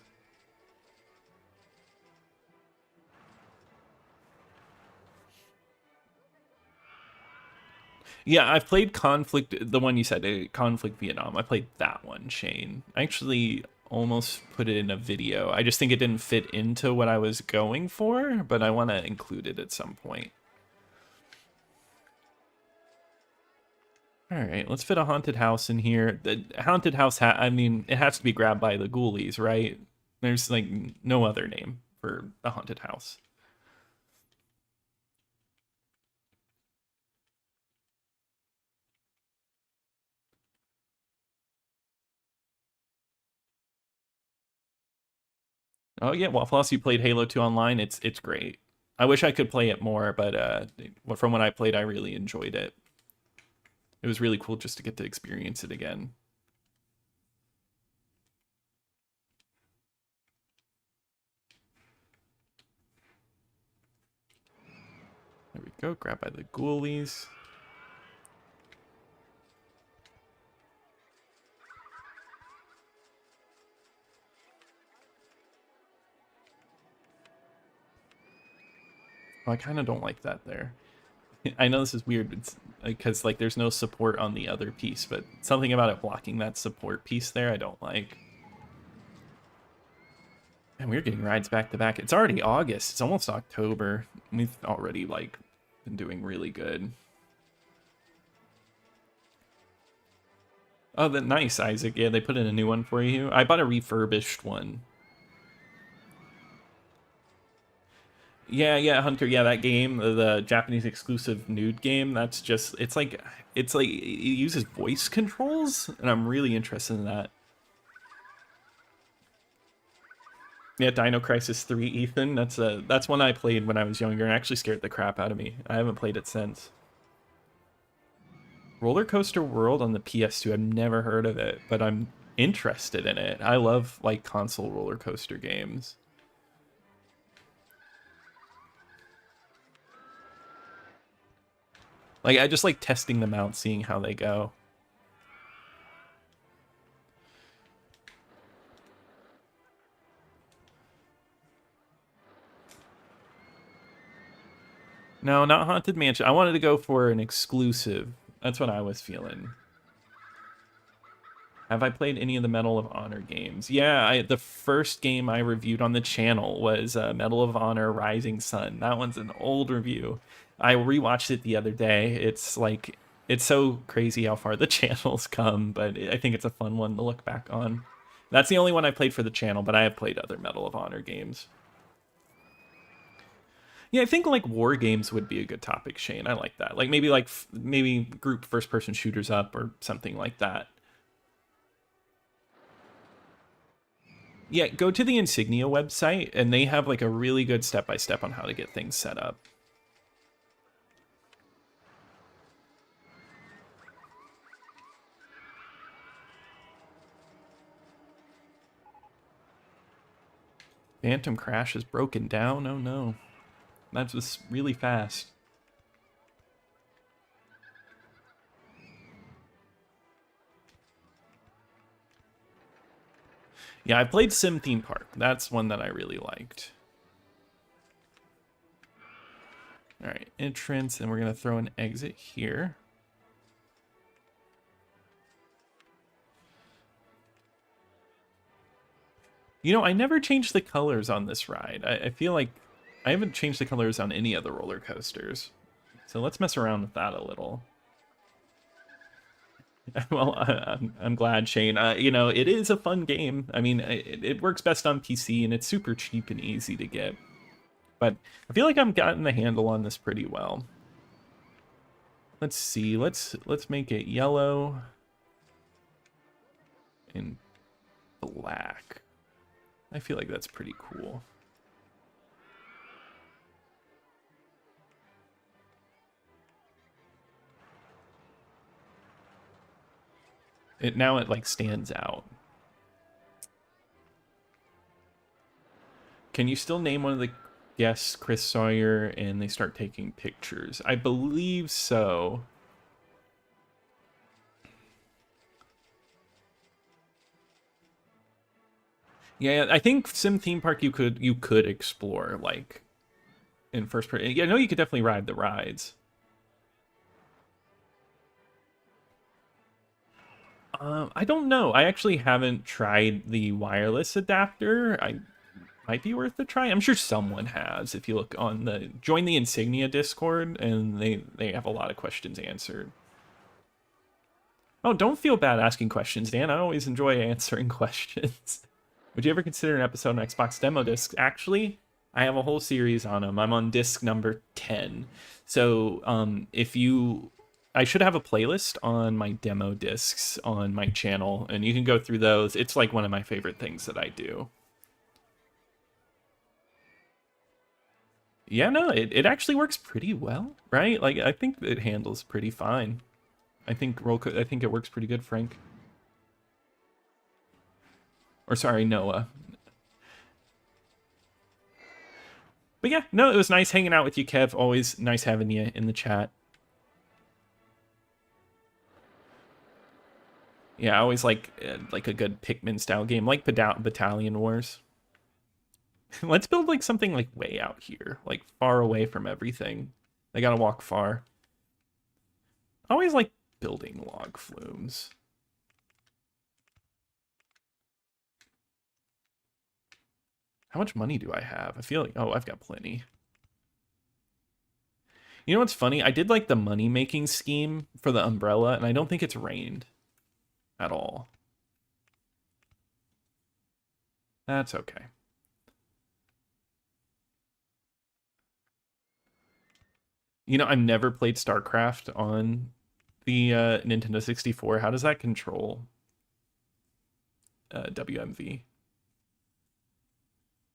Yeah, I've played Conflict, the one you said, Conflict Vietnam. I played that one, Shane. I actually almost put it in a video. I just think it didn't fit into what I was going for, but I want to include it at some point. All right, let's fit a haunted house in here. The haunted house, I mean, it has to be grabbed by the ghoulies, right? There's like no other name for a haunted house. Oh yeah, well, plus you played Halo 2 online. It's great. I wish I could play it more, but from what I played, I really enjoyed it. It was really cool just to get to experience it again. There we go. Grabbed by the ghoulies. Oh, I kind of don't like that there. I know this is weird because like there's no support on the other piece, but something about it blocking that support piece there I don't like. And we're getting rides back to back. It's already August. It's almost October. We've already like been doing really good. Oh, nice, Isaac. Yeah, they put in a new one for you. I bought a refurbished one. Yeah, yeah, Hunter. Yeah, that game, the Japanese exclusive nude game. That's just it's like it uses voice controls, and I'm really interested in that. Yeah, Dino Crisis 3, Ethan. That's one I played when I was younger and actually scared the crap out of me. I haven't played it since. Roller Coaster World on the PS2. I've never heard of it, but I'm interested in it. I love like console roller coaster games. Like I just like testing them out, seeing how they go. No, not Haunted Mansion. I wanted to go for an exclusive. That's what I was feeling. Have I played any of the Medal of Honor games? Yeah, the first game I reviewed on the channel was Medal of Honor Rising Sun. That one's an old review. I rewatched it the other day. It's like, it's so crazy how far the channel's come, but I think it's a fun one to look back on. That's the only one I played for the channel, but I have played other Medal of Honor games. Yeah, I think like war games would be a good topic, Shane. I like that. Like maybe group first person shooters up or something like that. Yeah, go to the Insignia website and they have like a really good step by step on how to get things set up. Phantom Crash is broken down. Oh no. That was really fast. Yeah, I played Sim Theme Park. That's one that I really liked. All right, entrance, and we're going to throw an exit here. You know, I never changed the colors on this ride. I feel like I haven't changed the colors on any other roller coasters. So let's mess around with that a little. Well, I'm glad, Shane. You know, it is a fun game. I mean, it works best on PC, and it's super cheap and easy to get. But I feel like I'm gotten the handle on this pretty well. Let's see. Let's make it yellow and black. I feel like that's pretty cool. It like stands out. Can you still name one of the guests Chris Sawyer and they start taking pictures? I believe so. Yeah, I think Sim Theme Park you could explore like in first person. Yeah, no, you could definitely ride the rides. I don't know. I actually haven't tried the wireless adapter. I might be worth a try. I'm sure someone has. If you look on the join the Insignia Discord, and they have a lot of questions answered. Oh, don't feel bad asking questions, Dan. I always enjoy answering questions. Would you ever consider an episode on Xbox demo discs? Actually, I have a whole series on them. I'm on disc number 10. So, if you I should have a playlist on my demo discs on my channel, and you can go through those. It's like one of my favorite things that I do. Yeah, no, it actually works pretty well, right? Like I think it handles pretty fine. I think it works pretty good, Frank. Or sorry, Noah. But yeah, no, it was nice hanging out with you, Kev. Always nice having you in the chat. Yeah, I always like a good Pikmin style game, like Battalion Wars. Let's build like something like way out here, like far away from everything. I gotta walk far. I always like building log flumes. How much money do I have? I feel like, oh, I've got plenty. You know what's funny? I did like the money making scheme for the umbrella, and I don't think it's rained at all. That's okay. You know, I've never played StarCraft on the Nintendo 64. How does that control WMV?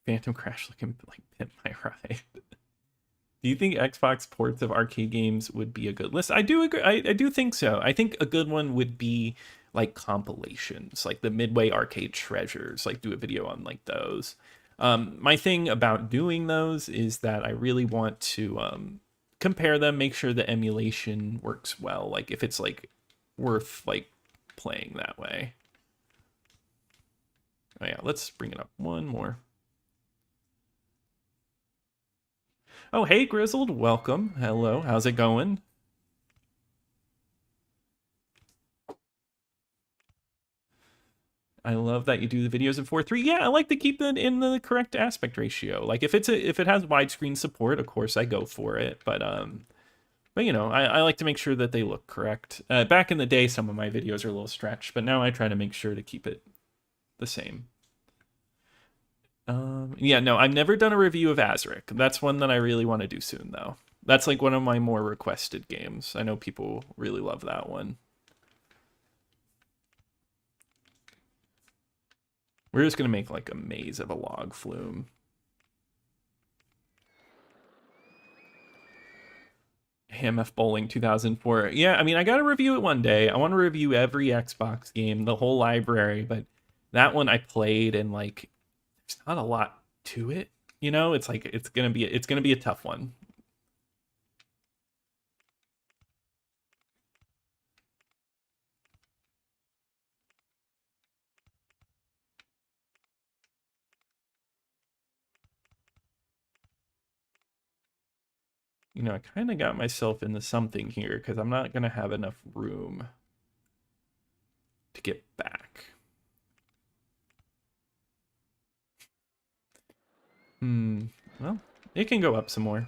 Phantom Crash looking like Pimp My Ride. Do you think Xbox ports of arcade games would be a good list? I do agree. I do think so. I think a good one would be like compilations, like the Midway Arcade Treasures, like do a video on like those. My thing about doing those is that I really want to compare them, make sure the emulation works well. Like if it's like worth like playing that way. Oh yeah, let's bring it up one more. Oh, hey, Grizzled, welcome. Hello, how's it going? I love that you do the videos in 4:3. Yeah, I like to keep it in the correct aspect ratio. Like if it has widescreen support, of course I go for it. But you know, I like to make sure that they look correct. Back in the day, some of my videos are a little stretched, but now I try to make sure to keep it the same. Yeah, no, I've never done a review of Azric. That's one that I really want to do soon, though. That's like one of my more requested games. I know people really love that one. We're just gonna make like a maze of a log flume. HMF Bowling 2004. Yeah, I mean, I gotta review it one day. I want to review every Xbox game, the whole library, but that one I played and like, there's not a lot to it. You know, it's like it's gonna be a tough one. You know, I kind of got myself into something here because I'm not gonna have enough room to get back. Well, it can go up some more.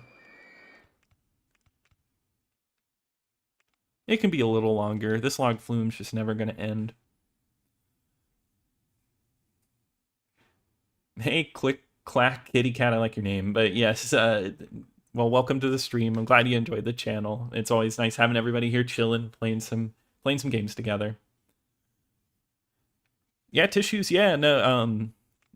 It can be a little longer. This log flume's just never gonna end. Hey, click, clack, kitty cat, I like your name. But yes, well, welcome to the stream. I'm glad you enjoyed the channel. It's always nice having everybody here chilling, playing some games together. Yeah, tissues, yeah, no,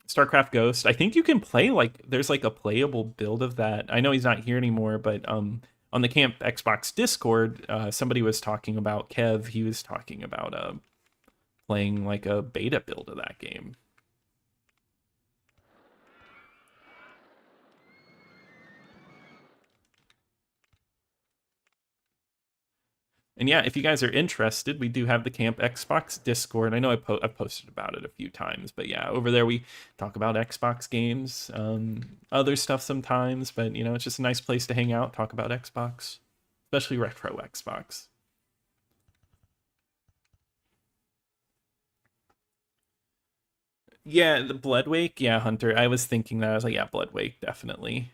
StarCraft Ghost. I think you can play like there's like a playable build of that. I know he's not here anymore, but on the Camp Xbox Discord, somebody was talking about Kev. He was talking about playing like a beta build of that game. And yeah, if you guys are interested, we do have the Camp Xbox Discord. I know I've posted about it a few times, but yeah, over there we talk about Xbox games, other stuff sometimes, but you know, it's just a nice place to hang out, talk about Xbox, especially retro Xbox. Yeah, the Bloodwake, yeah, Hunter. I was thinking that. I was like, yeah, Bloodwake, definitely.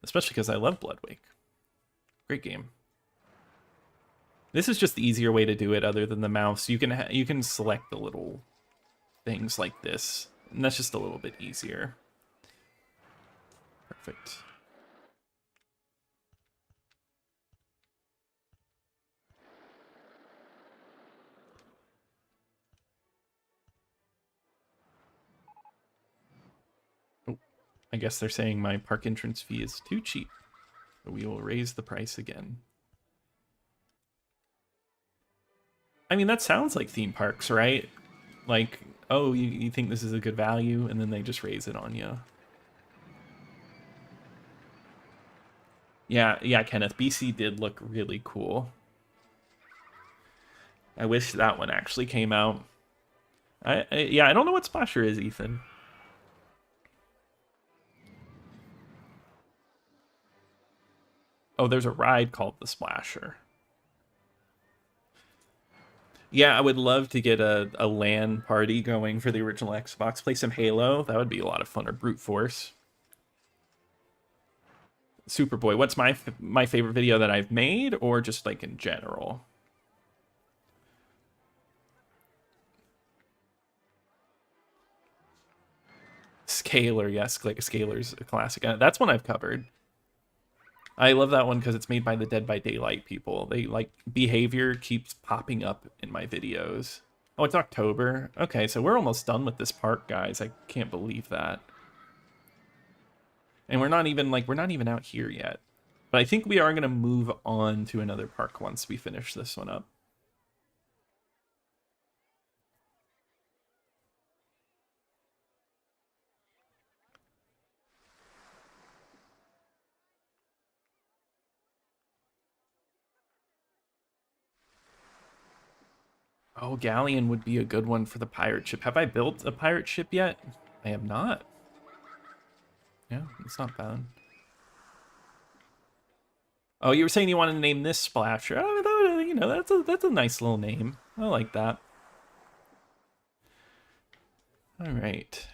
Especially because I love Bloodwake. Great game. This is just the easier way to do it other than the mouse. You can select the little things like this, and that's just a little bit easier. Perfect. Oh, I guess they're saying my park entrance fee is too cheap, so we will raise the price again. I mean, that sounds like theme parks, right? Like, oh, you think this is a good value, and then they just raise it on you. Yeah, Kenneth. BC did look really cool. I wish that one actually came out. Yeah, I don't know what Splasher is, Ethan. Oh, there's a ride called the Splasher. Yeah, I would love to get a LAN party going for the original Xbox. Play some Halo. That would be a lot of fun. Or Brute Force. Superboy. What's my favorite video that I've made, or just like in general? Scalar, yes, like a Scalar's a classic. That's one I've covered. I love that one because it's made by the Dead by Daylight people. They like behavior keeps popping up in my videos. Oh, it's October. Okay, so we're almost done with this park, guys. I can't believe that. And we're not even out here yet. But I think we are going to move on to another park once we finish this one up. Oh, Galleon would be a good one for the pirate ship. Have I built a pirate ship yet? I have not. Yeah, it's not bad. Oh, you were saying you wanted to name this Splasher. Oh, you know, that's a nice little name. I like that. All right.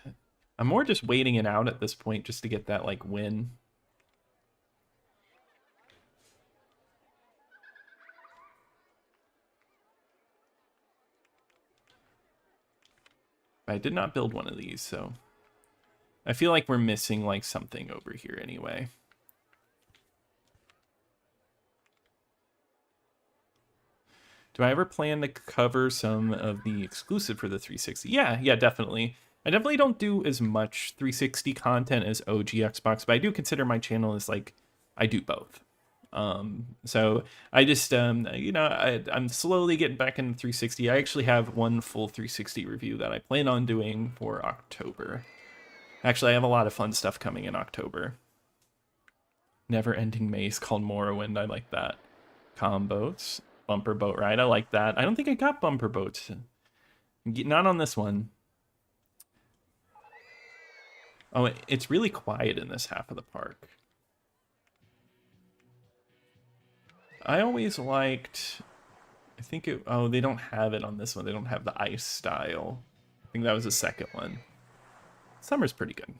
I'm more just waiting it out at this point just to get that, like, win. I did not build one of these, so I feel like we're missing, like, something over here anyway. Do I ever plan to cover some of the exclusive for the 360? Yeah, definitely. I definitely don't do as much 360 content as OG Xbox, but I do consider my channel as like I do both. So I just you know, I'm slowly getting back into 360. I actually have one full 360 review that I plan on doing for October. Actually, I have a lot of fun stuff coming in October. Never Ending Maze called Morrowind. I like that. Combos. Bumper boat ride. I like that. I don't think I got bumper boats. Not on this one. Oh, it's really quiet in this half of the park. I always liked... I think it... Oh, they don't have it on this one. They don't have the ice style. I think that was the second one. Summer's pretty good.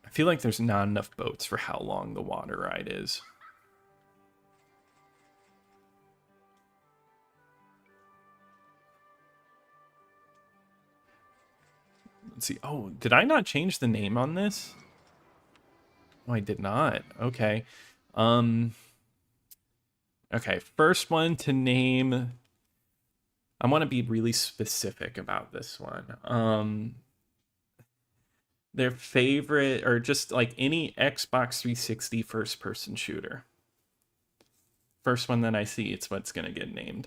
I feel like there's not enough boats for how long the water ride is. Let's see. Oh, did I not change the name on this? Oh, I did not. Okay. Okay, first one to name. I want to be really specific about this one. Their favorite, or just like any Xbox 360 first person shooter. First one that I see, it's what's gonna get named.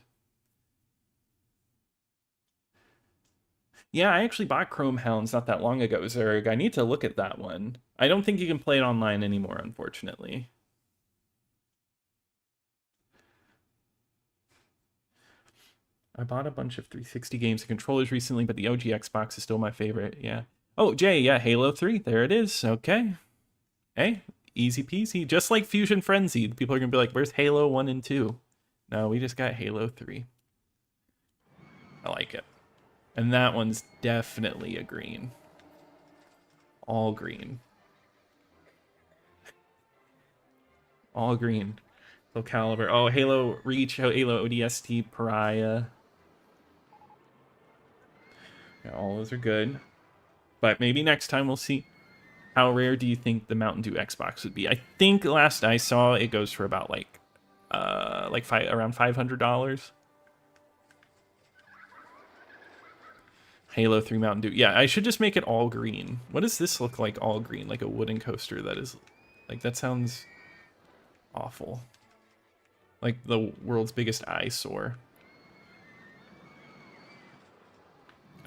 Yeah, I actually bought Chrome Hounds not that long ago, Zerg. I need to look at that one. I don't think you can play it online anymore, unfortunately. I bought a bunch of 360 games and controllers recently, but the OG Xbox is still my favorite. Yeah. Oh, Jay, yeah, Halo 3. There it is. Okay. Hey, easy peasy. Just like Fusion Frenzy. People are going to be like, where's Halo 1 and 2? No, we just got Halo 3. I like it. And that one's definitely a green. All green. All green. Full caliber. Oh, Halo Reach, Halo ODST, Pariah. Yeah, all those are good. But maybe next time we'll see. How rare do you think the Mountain Dew Xbox would be? I think last I saw it goes for about around $500. Halo 3 Mountain Dew. Yeah, I should just make it all green. What does this look like all green? Like a wooden coaster that is... Like, that sounds awful. Like the world's biggest eyesore.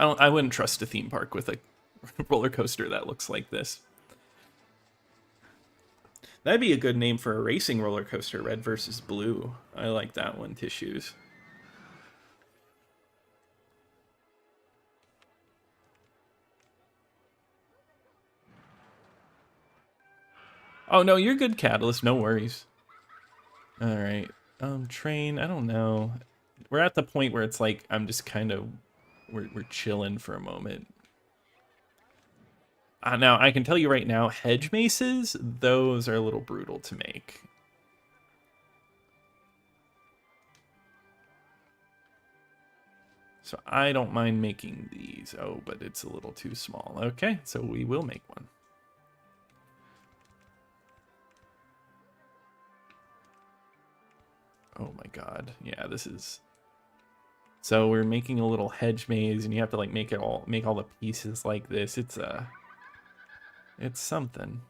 I wouldn't trust a theme park with a roller coaster that looks like this. That'd be a good name for a racing roller coaster, red versus blue. I like that one, Tissues. Oh, no, you're good, Catalyst. No worries. All right. Train, I don't know. We're at the point where it's like, I'm just kind of... We're chilling for a moment. Now, I can tell you right now, hedge maces, those are a little brutal to make. So I don't mind making these. Oh, but it's a little too small. Okay, so we will make one. Oh my god. Yeah, this is... So we're making a little hedge maze, and you have to like make all the pieces like this. It's something.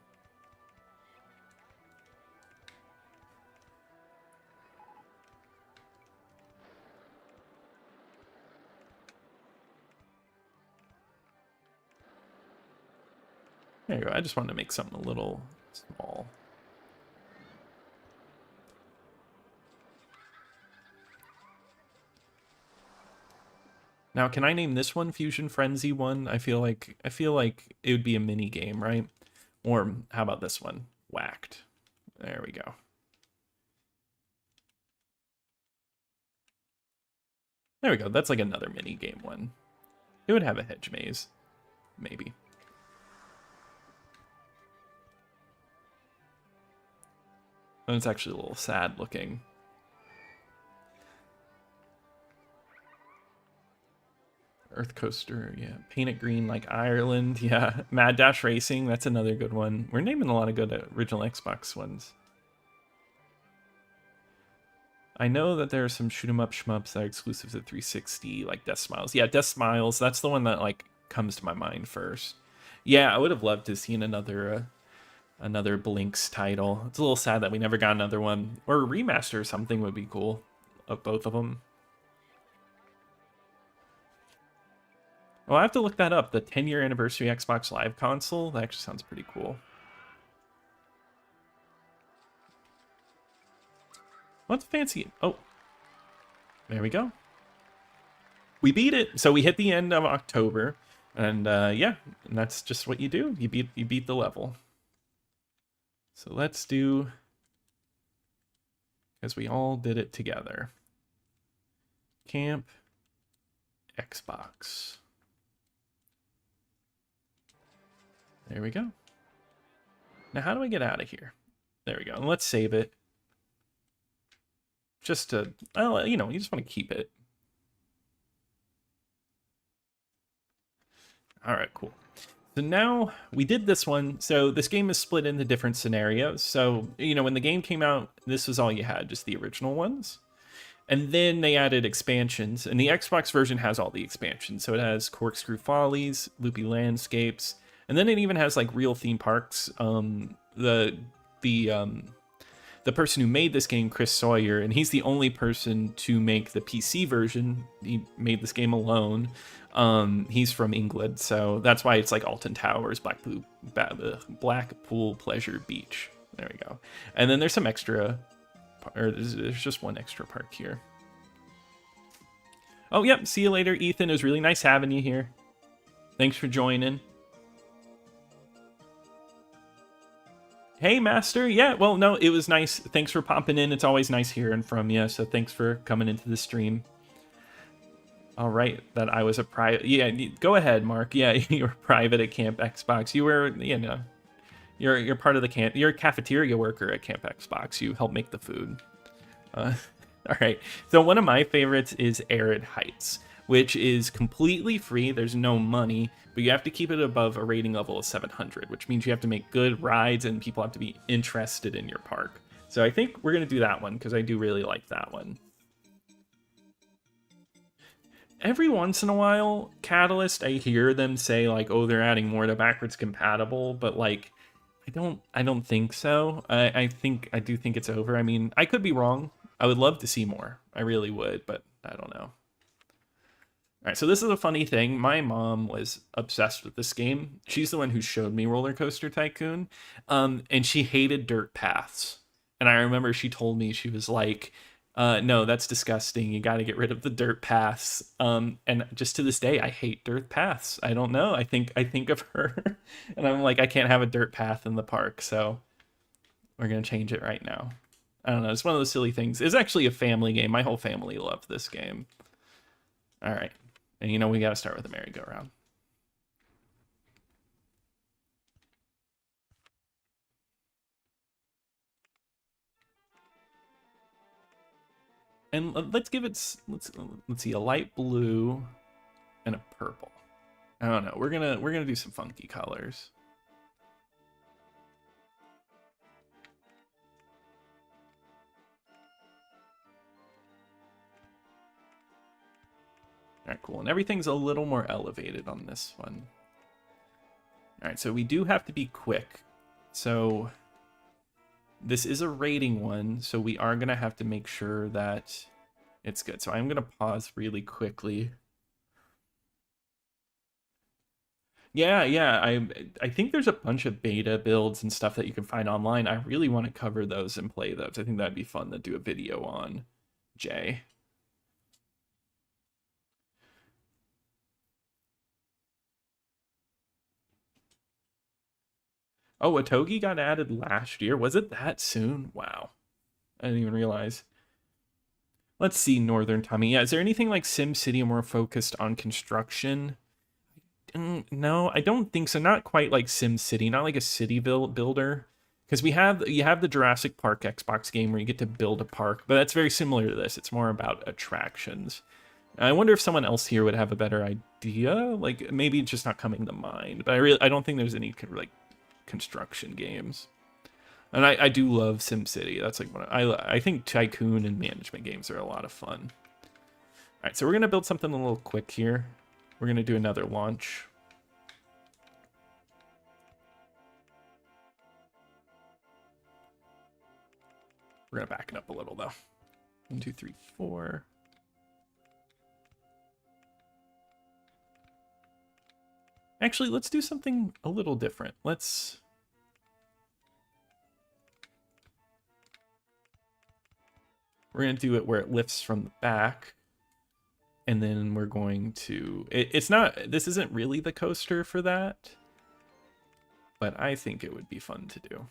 There you go. I just wanted to make something a little small. Now, can I name this one Fusion Frenzy 1? I feel like it would be a mini game, right? Or how about this one? Whacked. There we go. There we go. That's like another mini game one. It would have a hedge maze. Maybe. And it's actually a little sad looking. Earth Coaster, yeah. Paint it green like Ireland, yeah. Mad Dash Racing, that's another good one. We're naming a lot of good original Xbox ones. I know that there are some shoot 'em up shmups that are exclusive to 360, like Death Smiles. Yeah, Death Smiles, that's the one that like comes to my mind first. Yeah, I would have loved to have seen another Blinks title. It's a little sad that we never got another one. Or a remaster or something would be cool of both of them. Well, I have to look that up. The 10-year anniversary Xbox Live console. That actually sounds pretty cool. What's fancy? Oh, there we go. We beat it. So we hit the end of October, and yeah, and that's just what you do. You beat the level. So let's do, because we all did it together. Camp Xbox. There we go. Now, how do I get out of here? There we go. And let's save it. Just to, you know, you just want to keep it. All right, cool. So now we did this one. So this game is split into different scenarios. So, you know, when the game came out, this was all you had, just the original ones. And then they added expansions, and the Xbox version has all the expansions. So it has Corkscrew Follies, Loopy Landscapes, and then it even has like real theme parks. The person who made this game, Chris Sawyer, and he's the only person to make the PC version. He made this game alone. He's from England, so that's why it's like Alton Towers, Blackpool Pleasure Beach. There we go. And then there's some extra, or there's just one extra park here. Oh, yep. See you later, Ethan. It was really nice having you here. Thanks for joining. Hey, Master. Yeah, well, no, it was nice. Thanks for popping in. It's always nice hearing from you. So thanks for coming into the stream. All right, that I was a private. Yeah, go ahead, Mark. Yeah, you were private at Camp Xbox. You were, you're part of the camp. You're a cafeteria worker at Camp Xbox. You help make the food. All right. So one of my favorites is Arid Heights, which is completely free. There's no money, but you have to keep it above a rating level of 700, which means you have to make good rides and people have to be interested in your park. So I think we're going to do that one because I do really like that one. Every once in a while, Catalyst, I hear them say like, oh, they're adding more to backwards compatible, but like, I don't think so. I do think it's over. I mean, I could be wrong. I would love to see more. I really would, but I don't know. All right, so this is a funny thing. My mom was obsessed with this game. She's the one who showed me RollerCoaster Tycoon, and she hated dirt paths. And I remember she told me, she was like, no, that's disgusting. You got to get rid of the dirt paths. And just to this day, I hate dirt paths. I don't know. I think of her, and I'm like, I can't have a dirt path in the park. So we're gonna change it right now. I don't know. It's one of those silly things. It's actually a family game. My whole family loved this game. All right, and we got to start with the merry-go-round. And let's give it, let's see, a light blue and a purple. I don't know. We're gonna do some funky colors. All right, cool. And everything's a little more elevated on this one. All right, so we do have to be quick. So this is a rating one, so we are gonna have to make sure that it's good. So I'm gonna pause really quickly. Yeah, I think there's a bunch of beta builds and stuff that you can find online. I really want to cover those and play those. I think that'd be fun to do a video on, Jay. Oh, Otogi got added last year. Was it that soon? Wow. I didn't even realize. Let's see, Northern Tommy. Yeah, is there anything like SimCity more focused on construction? No, I don't think so. Not quite like SimCity, not like a city builder. Because you have the Jurassic Park Xbox game where you get to build a park, but that's very similar to this. It's more about attractions. I wonder if someone else here would have a better idea. Like maybe it's just not coming to mind. But I don't think there's any like construction games. And I do love SimCity. That's like I think Tycoon and management games are a lot of fun. All right, so we're gonna build something a little quick here. We're gonna do another launch. We're gonna back it up a little though. 1, 2, 3, 4. Actually, let's do something a little different. We're gonna do it where it lifts from the back. And then we're going to, this isn't really the coaster for that, but I think it would be fun to do.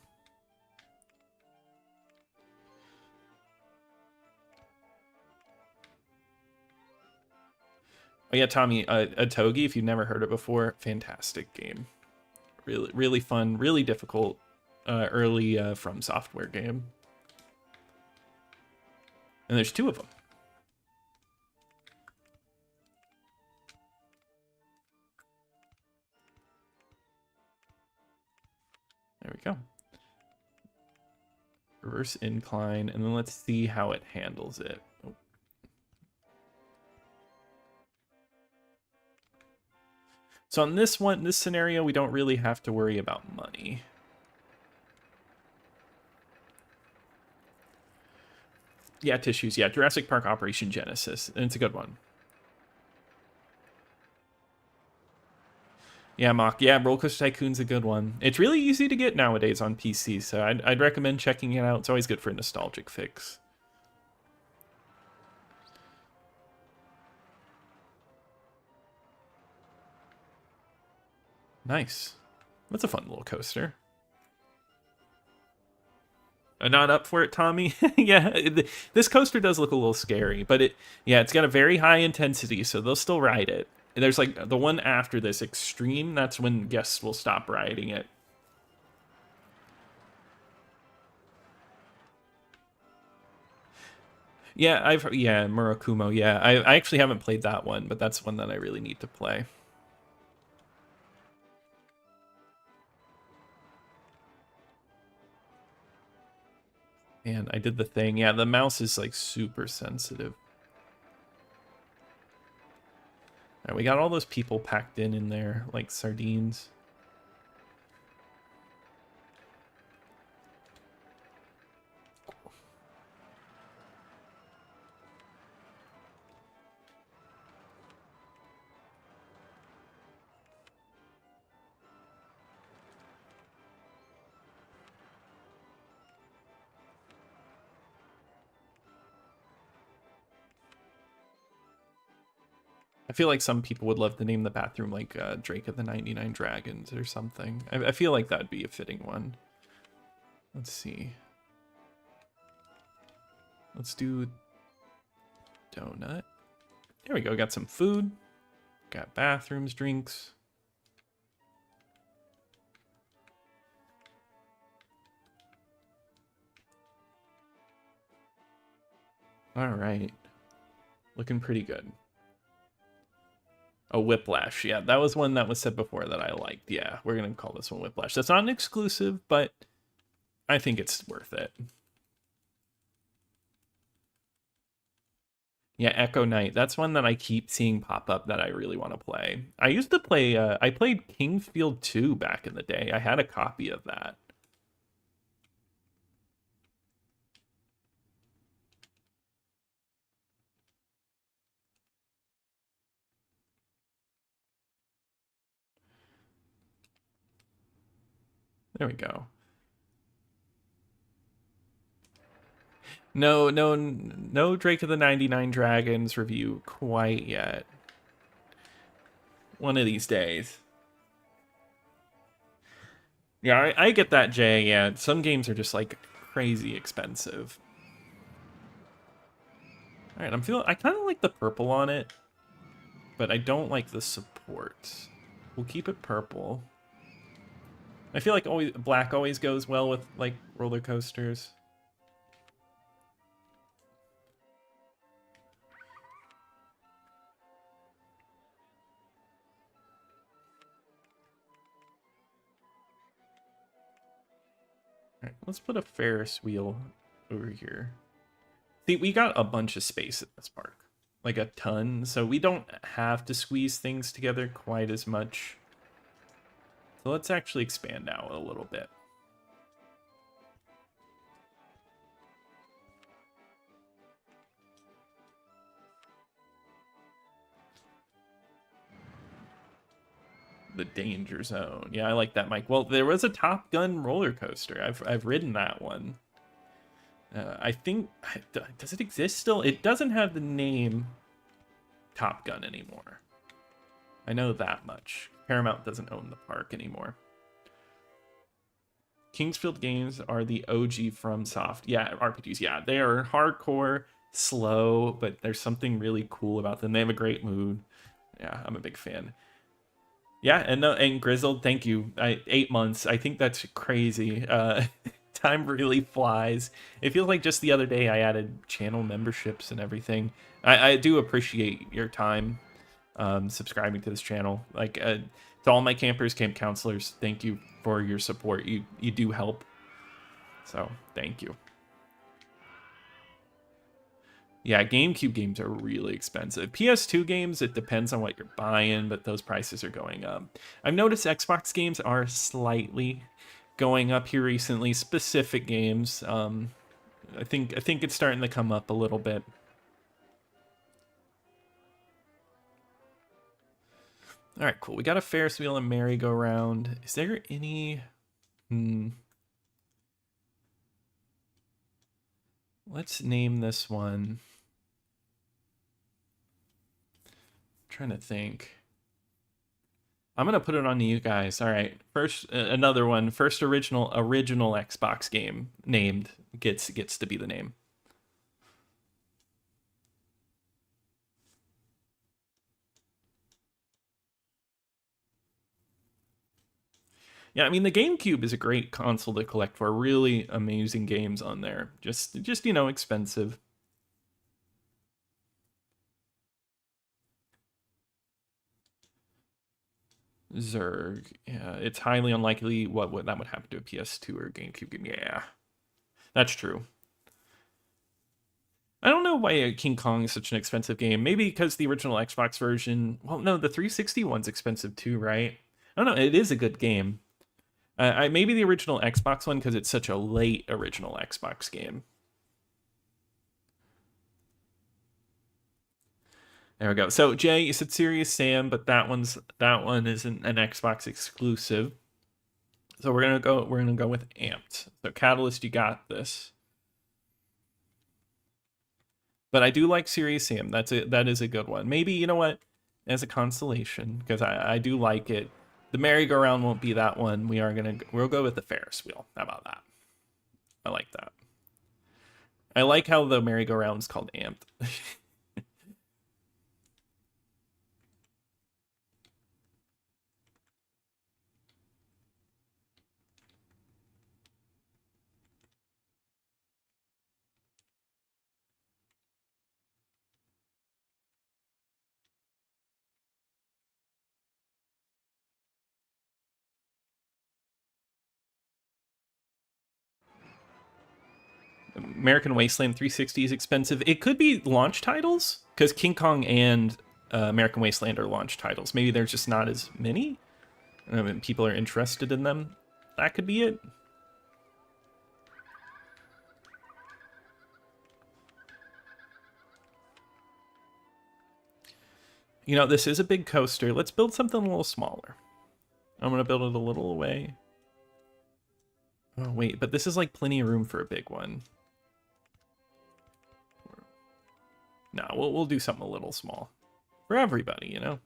Oh yeah, Tommy, Otogi, if you've never heard it before, fantastic game. Really, really fun, really difficult, early From Software game. And there's 2 of them. There we go. Reverse incline, and then let's see how it handles it. Oh. So on this scenario, we don't really have to worry about money. Yeah, tissues. Yeah, Jurassic Park Operation Genesis, and it's a good one. Yeah, Mock. Yeah, RollerCoaster Tycoon's a good one. It's really easy to get nowadays on PC, so I'd recommend checking it out. It's always good for a nostalgic fix. Nice. That's a fun little coaster. Not up for it, Tommy? Yeah, this coaster does look a little scary, but it's got a very high intensity, so they'll still ride it. And there's like the one after this, Extreme, that's when guests will stop riding it. Yeah, Murakumo, yeah. I actually haven't played that one, but that's one that I really need to play. And I did the thing. Yeah, the mouse is like super sensitive. All right, we got all those people packed in there like sardines. I feel like some people would love to name the bathroom like Drake of the 99 Dragons or something. I feel like that'd be a fitting one. Let's see. Let's do donut. There we go. Got some food. Got bathrooms, drinks. All right. Looking pretty good. Oh, Whiplash. Yeah, that was one that was said before that I liked. Yeah, we're going to call this one Whiplash. That's not an exclusive, but I think it's worth it. Yeah, Echo Knight. That's one that I keep seeing pop up that I really want to play. I used to play, I played Kingfield 2 back in the day. I had a copy of that. There we go. No Drake of the 99 Dragons review quite yet. One of these days. Yeah, I get that, Jay. Yeah, some games are just like crazy expensive. All right, I kind of like the purple on it, but I don't like the support. We'll keep it purple. I feel like black always goes well with like roller coasters. All right, let's put a Ferris wheel over here. See, we got a bunch of space in this park, like a ton, so we don't have to squeeze things together quite as much. So let's actually expand out a little bit. The danger zone. Yeah, I like that, Mike. Well, there was a Top Gun roller coaster. I've ridden that one. I think, does it exist still? It doesn't have the name Top Gun anymore. I know that much. Paramount doesn't own the park anymore. Kingsfield games are the OG from Soft. Yeah, RPGs. Yeah, they are hardcore, slow, but there's something really cool about them. They have a great mood. Yeah, I'm a big fan. Yeah, and Grizzled, thank you. 8 months. I think that's crazy. Time really flies. It feels like just the other day I added channel memberships and everything. I do appreciate your time subscribing to this channel. Like to all my campers, camp counselors, thank you for your support. You do help. So thank you. Yeah, GameCube games are really expensive. PS2 games, it depends on what you're buying, but those prices are going up. I've noticed Xbox games are slightly going up here recently. Specific games, I think it's starting to come up a little bit. All right, cool. We got a Ferris wheel and merry-go-round. Is there any? Let's name this one. I'm trying to think. I'm gonna put it on to you guys. All right, first another one. First original Xbox game named gets to be the name. Yeah, I mean the GameCube is a great console to collect for. Really amazing games on there. Just expensive. Zerg. Yeah, it's highly unlikely what would that would happen to a PS2 or GameCube game. Yeah, that's true. I don't know why King Kong is such an expensive game. Maybe because the original Xbox version. Well, no, the 360 one's expensive too, right? I don't know. It is a good game. Maybe the original Xbox one because it's such a late original Xbox game. There we go. So Jay, you said Serious Sam, but that one isn't an Xbox exclusive. So we're gonna go with Amped. So Catalyst, you got this. But I do like Serious Sam. That is a good one. Maybe you know what, as a consolation, because I do like it. The merry-go-round won't be that one. We'll go with the Ferris wheel. How about that? I like that. I like how the merry-go-round is called Amped. American Wasteland 360 is expensive. It could be launch titles because King Kong and American Wasteland are launch titles. Maybe there's just not as many. I mean, people are interested in them. That could be it. You know, this is a big coaster. Let's build something a little smaller. I'm gonna build it a little away. Oh wait, but this is like plenty of room for a big one. No, we'll do something a little small for everybody, you know.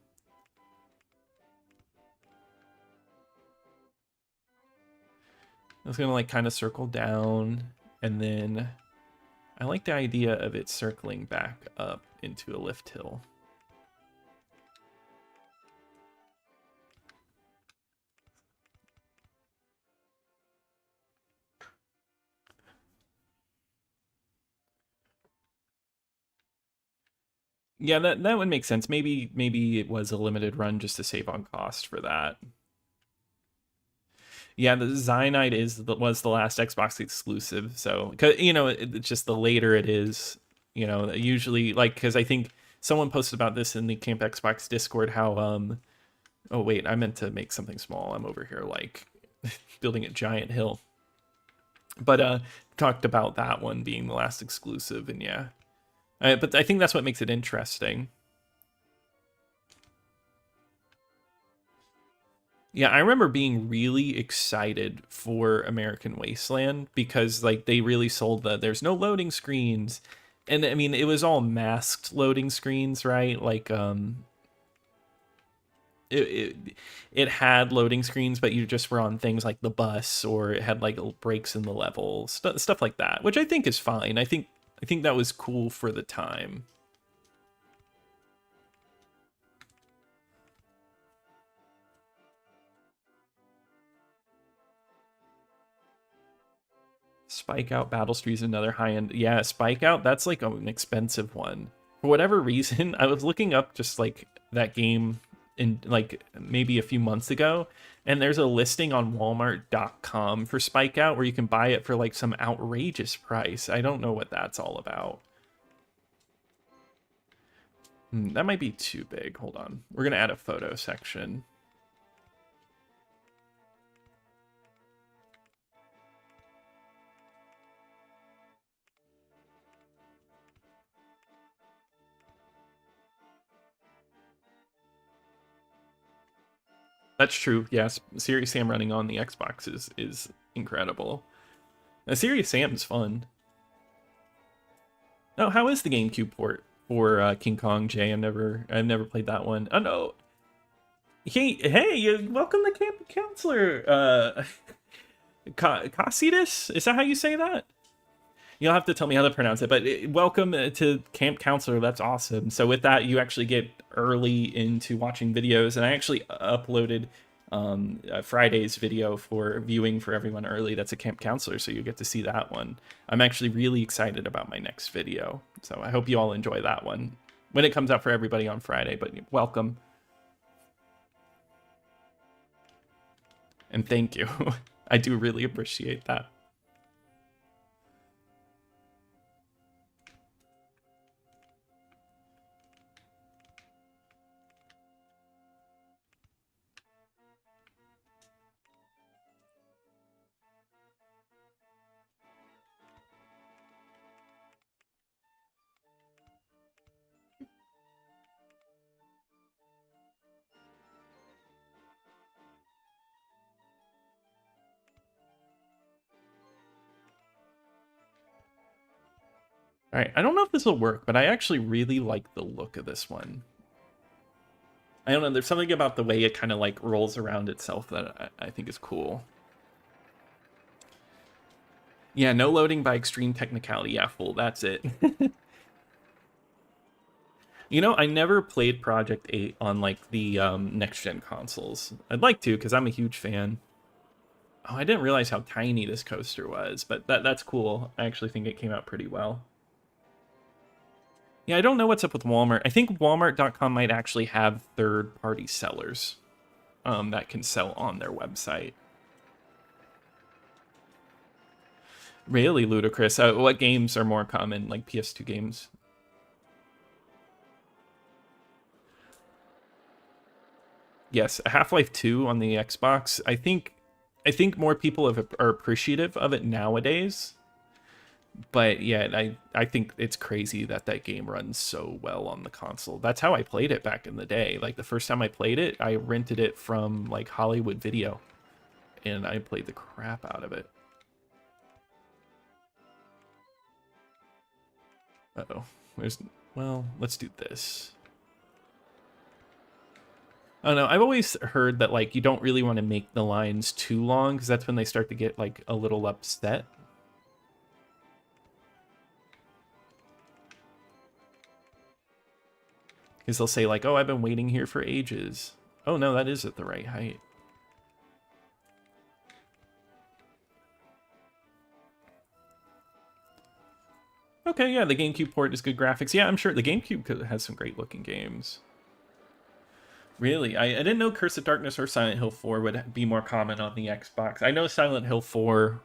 I was gonna like kind of circle down, and then I like the idea of it circling back up into a lift hill. Yeah, that would make sense. Maybe it was a limited run just to save on cost for that. Yeah, the Cyanide was the last Xbox exclusive, so cause, it's just the later it is, usually like because I think someone posted about this in the Camp Xbox Discord how oh wait, I meant to make something small. I'm over here like building a giant hill, but talked about that one being the last exclusive, and yeah, but I think that's what makes it interesting. Yeah, I remember being really excited for American Wasteland because like they really sold that there's no loading screens. And I mean, it was all masked loading screens, right? Like it it had loading screens, but you just were on things like the bus or it had like breaks in the level, stuff like that, which I think is fine. I think that was cool for the time. Spike Out Battle Street is another high end. Yeah, Spike Out, that's like an expensive one. For whatever reason, I was looking up just like that game in like maybe a few months ago, and there's a listing on walmart.com for Spike Out where you can buy it for like some outrageous price. I don't know what that's all about. That might be too big. Hold on. We're going to add a photo section. That's true. Yes, Serious Sam running on the Xbox is incredible. Serious Sam's fun. Oh, how is the GameCube port for King Kong? Jay, I've never played that one. Oh no, Hey, welcome to Camp Counselor. Casitas? Is that how you say that? You'll have to tell me how to pronounce it, but welcome to Camp Counselor. That's awesome. So with that, you actually get early into watching videos, and I actually uploaded Friday's video for viewing for everyone early. That's a Camp Counselor, so you get to see that one. I'm actually really excited about my next video, so I hope you all enjoy that one when it comes out for everybody on Friday. But welcome and thank you. I do really appreciate that. All right, I don't know if this will work, but I actually really like the look of this one. I don't know, there's something about the way it kind of like rolls around itself that I think is cool. Yeah, no loading by extreme technicality. Yeah, full, that's it. You know, I never played Project 8 on like the next-gen consoles. I'd like to, because I'm a huge fan. Oh, I didn't realize how tiny this coaster was, but that's cool. I actually think it came out pretty well. Yeah, I don't know what's up with Walmart. I think Walmart.com might actually have third-party sellers that can sell on their website. Really ludicrous. What games are more common, like PS2 games? Yes, Half-Life 2 on the Xbox. I think more people are appreciative of it nowadays. But yeah, I think it's crazy that that game runs so well on the console. That's how I played it back in the day. Like the first time I played it, I rented it from like Hollywood Video, and I played the crap out of it. Uh-oh. There's well, let's do this. Oh no, I've always heard that like you don't really want to make the lines too long because that's when they start to get like a little upset. Because they'll say like, "Oh, I've been waiting here for ages." Oh no, that is at the right height. Okay, yeah, the GameCube port is good graphics. Yeah, I'm sure the GameCube has some great looking games. Really, I didn't know Curse of Darkness or Silent Hill 4 would be more common on the Xbox. I know Silent Hill 4.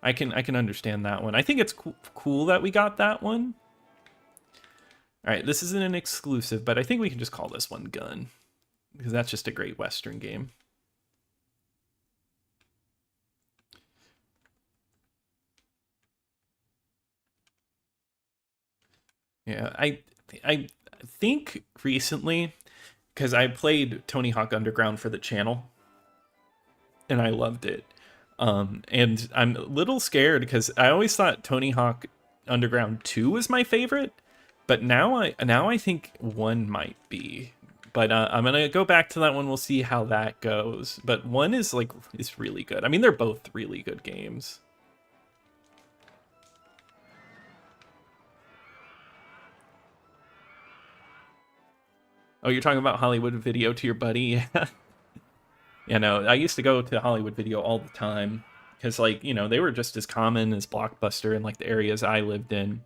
I can understand that one. I think it's cool that we got that one. All right, this isn't an exclusive, but I think we can just call this one Gun because that's just a great Western game. Yeah, I think recently because I played Tony Hawk Underground for the channel and I loved it. And I'm a little scared because I always thought Tony Hawk Underground 2 was my favorite, but now I think 1 might be. But I'm gonna go back to that one. We'll see how that goes. But 1 is really good. I mean, they're both really good games. Oh, you're talking about Hollywood Video to your buddy? Yeah. You know, I used to go to Hollywood Video all the time because, like, you know, they were just as common as Blockbuster in like the areas I lived in.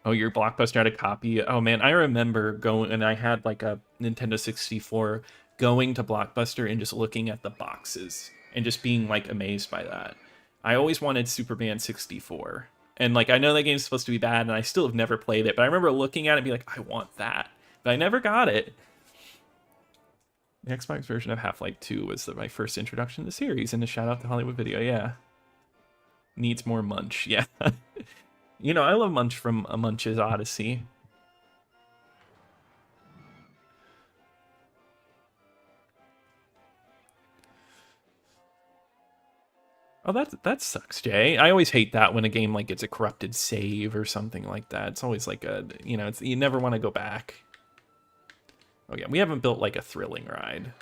Oh, your Blockbuster had a copy. Oh man, I remember going and I had like a Nintendo 64, going to Blockbuster and just looking at the boxes and just being like amazed by that. I always wanted Superman 64. And like I know that game's supposed to be bad and I still have never played it, but I remember looking at it and be like, I want that. But I never got it. The Xbox version of Half-Life 2 was my first introduction to the series, and a shout out to Hollywood Video, yeah. Needs more Munch, yeah. You know, I love Munch from A Munch's Odyssey. Oh, that sucks, Jay. I always hate that when a game like gets a corrupted save or something like that. It's always like a, you know, you never want to go back. Oh yeah, we haven't built like a thrilling ride.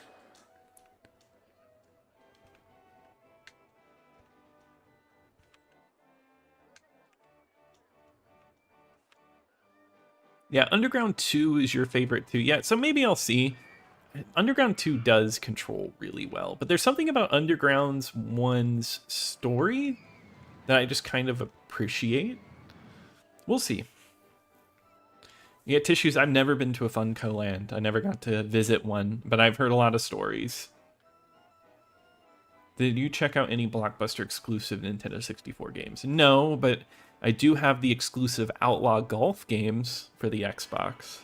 Yeah, Underground 2 is your favorite too. Yeah, so maybe I'll see. Underground 2 does control really well, but there's something about Underground's 1's story that I just kind of appreciate. We'll see. Yeah, Tissues, I've never been to a Funko Land. I never got to visit one, but I've heard a lot of stories. Did you check out any Blockbuster exclusive Nintendo 64 games? No, but I do have the exclusive Outlaw Golf games for the Xbox.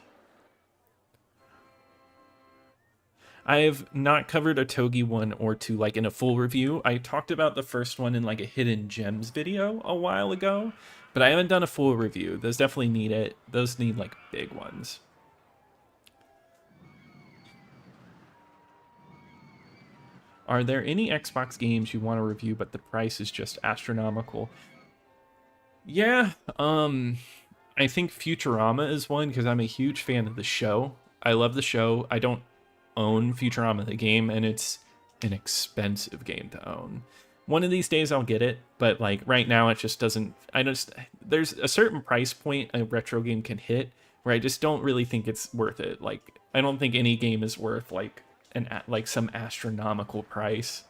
I've not covered a Togi 1 or 2 like in a full review. I talked about the first one in like a Hidden Gems video a while ago, but I haven't done a full review. Those definitely need it. Those need like big ones. Are there any Xbox games you want to review but the price is just astronomical? Yeah, I think Futurama is one because I'm a huge fan of the show. I love the show. I don't own Futurama the game, and it's an expensive game to own. One of these days I'll get it, but like right now it just doesn't. There's a certain price point a retro game can hit where I just don't really think it's worth it. Like I don't think any game is worth like some astronomical price.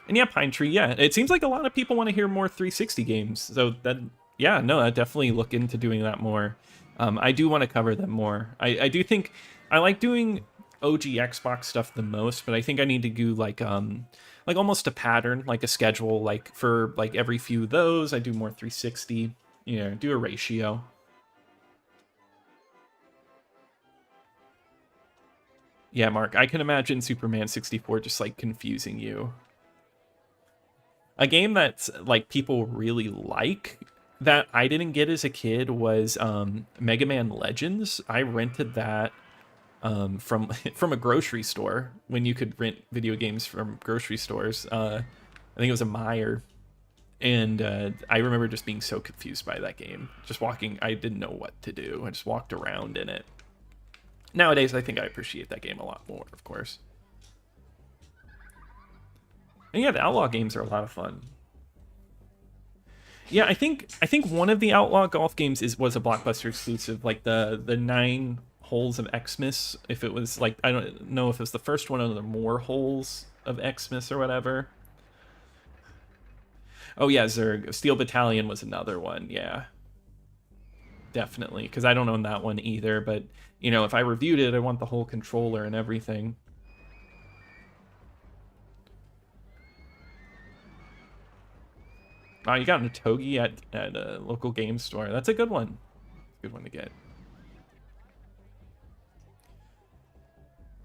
And yeah, Pine Tree, yeah. It seems like a lot of people want to hear more 360 games. So that, yeah, no, I definitely look into doing that more. I do want to cover them more. I do think I like doing OG Xbox stuff the most, but I think I need to do like almost a pattern, like a schedule, like for like every few of those, I do more 360, do a ratio. Yeah, Mark, I can imagine Superman 64 just like confusing you. A game that's like people really like that I didn't get as a kid was Mega Man Legends. I rented that from from a grocery store when you could rent video games from grocery stores. I think it was a Meyer, and I remember just being so confused by that game. Just walking, I didn't know what to do. I just walked around in it. Nowadays, I think I appreciate that game a lot more, of course. And yeah, the Outlaw games are a lot of fun. Yeah, I think one of the Outlaw Golf games was a Blockbuster exclusive, like the 9 holes of Xmas. If it was like, I don't know if it was the first one or the more holes of Xmas or whatever. Oh yeah, Zerg. Steel Battalion was another one. Yeah, definitely. Because I don't own that one either. But if I reviewed it, I want the whole controller and everything. Oh, you got a Togi at a local game store. That's a good one. Good one to get.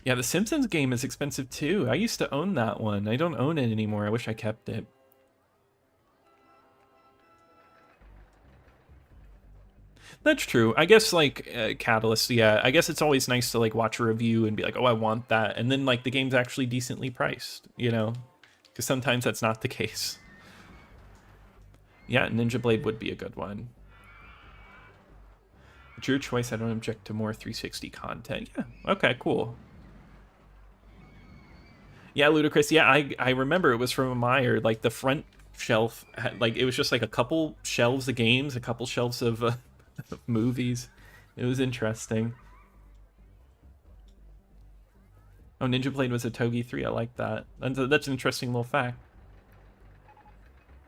Yeah, the Simpsons game is expensive too. I used to own that one. I don't own it anymore. I wish I kept it. That's true. I guess like Catalyst, yeah. I guess it's always nice to like watch a review and be like, oh, I want that, and then like the game's actually decently priced, because sometimes that's not the case. Yeah, Ninja Blade would be a good one. It's your choice. I don't object to more 360 content. Yeah. Okay. Cool. Yeah, Ludicrous. Yeah, I remember it was from a Meyer. Like the front shelf had, like it was just like a couple shelves of games, a couple shelves of movies. It was interesting. Oh, Ninja Blade was a Togi 3. I like that. That's an interesting little fact.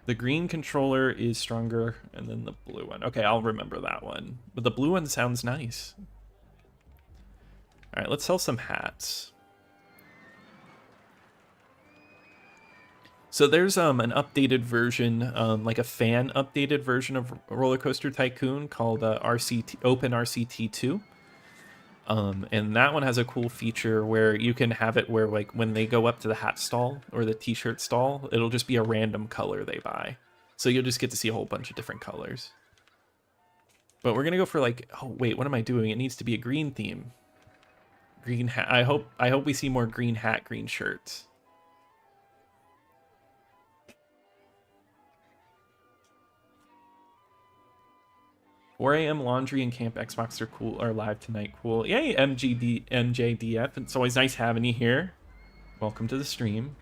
The green controller is stronger, and then the blue one. Okay, I'll remember that one. But the blue one sounds nice. All right, let's sell some hats. So there's an updated version, like a fan updated version of RollerCoaster Tycoon called RCT Open RCT 2. And that one has a cool feature where you can have it where like when they go up to the hat stall or the t-shirt stall, it'll just be a random color they buy. So you'll just get to see a whole bunch of different colors. But we're gonna go for like, oh wait, what am I doing? It needs to be a green theme. Green hat. I hope we see more green hat, green shirts. 4 a.m. laundry and camp Xbox are live tonight. Cool. Yay, MJDF. It's always nice having you here. Welcome to the stream.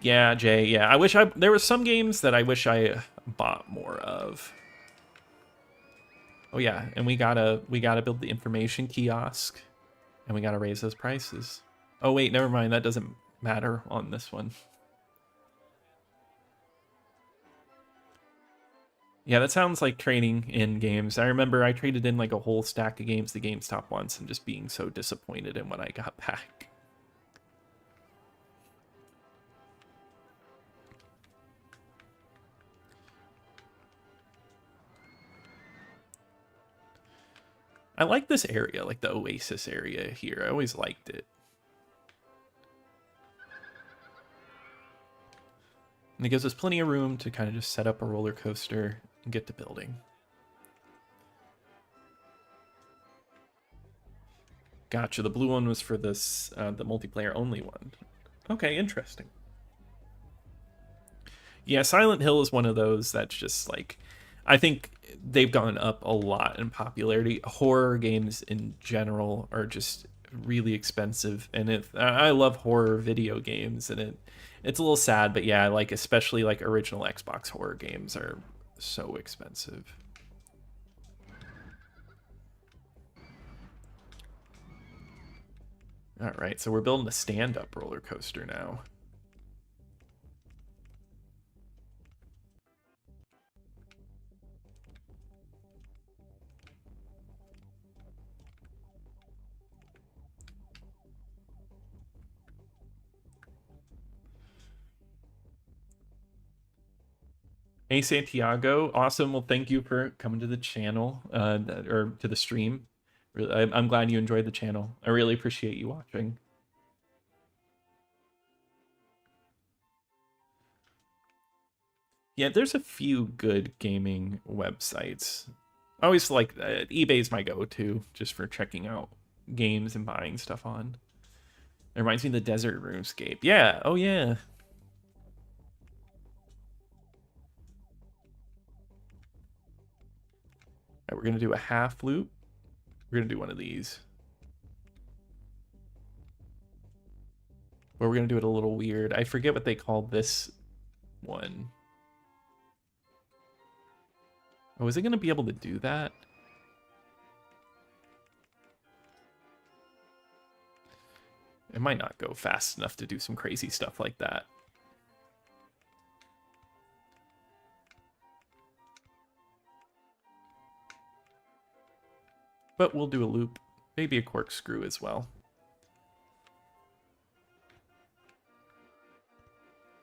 Yeah, Jay. Yeah, there were some games that I wish I bought more of. Oh yeah, and we gotta build the information kiosk, and we gotta raise those prices. Oh wait, never mind. That doesn't matter on this one. Yeah, that sounds like trading in games. I remember I traded in like a whole stack of games to GameStop once and just being so disappointed in what I got back. I like this area, like the Oasis area here. I always liked it. And it gives us plenty of room to kind of just set up a roller coaster and get to building. Gotcha. The blue one was for this, the multiplayer only one. Okay, interesting. Yeah, Silent Hill is one of those that's just like, I think they've gone up a lot in popularity. Horror games in general are just really expensive, and I love horror video games, and it's a little sad, but yeah, like especially like original Xbox horror games are so expensive. All right, so we're building a stand-up roller coaster now. Hey Santiago, awesome. Well, thank you for coming to the channel, or to the stream. I'm glad you enjoyed the channel. I really appreciate you watching. Yeah, there's a few good gaming websites. I always like eBay's my go-to just for checking out games and buying stuff on. It reminds me of the Desert RuneScape. Yeah, oh yeah. All right, we're gonna do a half loop. We're gonna do one of these. But we're gonna do it a little weird. I forget what they call this one. Oh, is it gonna be able to do that? It might not go fast enough to do some crazy stuff like that. But we'll do a loop. Maybe a corkscrew as well.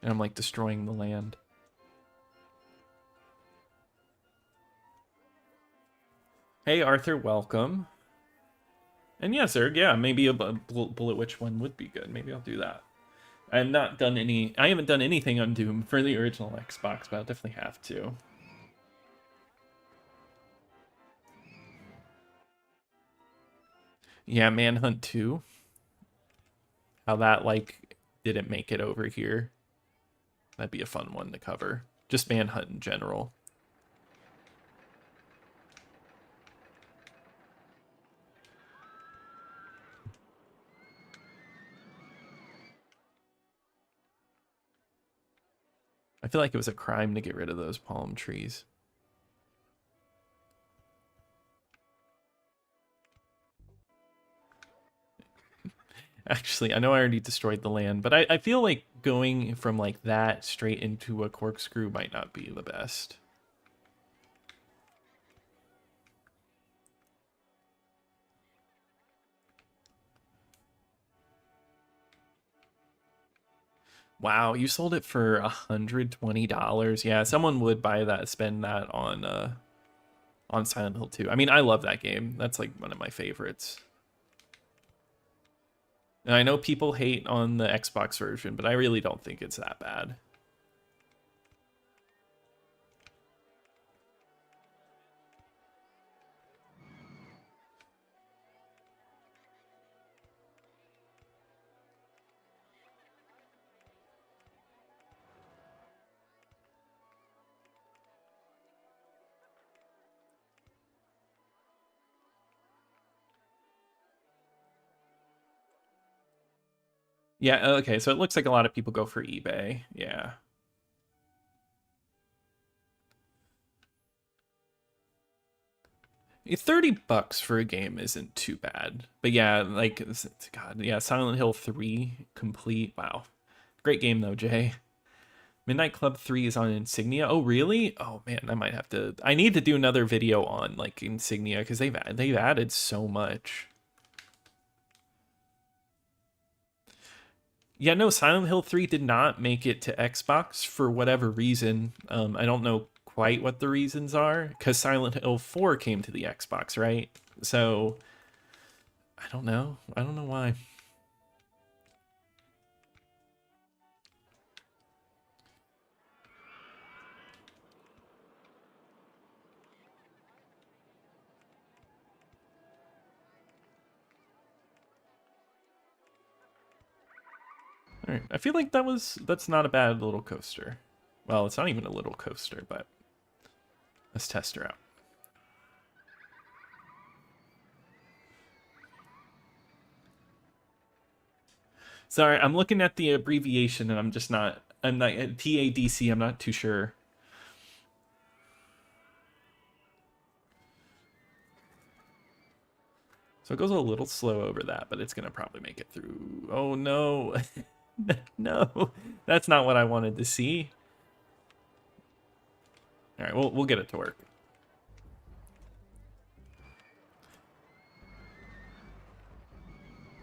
And I'm like destroying the land. Hey Arthur, welcome. And yeah, sir, yeah, maybe a bullet witch one would be good. Maybe I'll do that. I haven't done anything on Doom for the original Xbox, but I'll definitely have to. Yeah, Manhunt 2. How that like didn't make it over here. That'd be a fun one to cover. Just Manhunt in general. I feel like it was a crime to get rid of those palm trees. Actually, I know I already destroyed the land, but I feel like going from like that straight into a corkscrew might not be the best. Wow, you sold it for $120. Yeah, someone would buy that, spend that on Silent Hill 2. I mean, I love that game. That's like one of my favorites. And I know people hate on the Xbox version, but I really don't think it's that bad. Yeah, okay, so it looks like a lot of people go for eBay. Yeah. $30 for a game isn't too bad. But yeah, like, God, yeah, Silent Hill 3 complete. Wow. Great game, though, Jay. Midnight Club 3 is on Insignia. Oh, really? Oh, man, I might have to. I need to do another video on, like, Insignia, because they've added so much. Yeah, no, Silent Hill 3 did not make it to Xbox for whatever reason. I don't know quite what the reasons are, because Silent Hill 4 came to the Xbox, right? So, I don't know. I don't know why. All right. I feel like that's not a bad little coaster. Well, it's not even a little coaster, but let's test her out. Sorry, I'm looking at the abbreviation and I'm not TADC, I'm not too sure. So it goes a little slow over that, but it's gonna probably make it through. Oh no. No. That's not what I wanted to see. All right, we'll get it to work.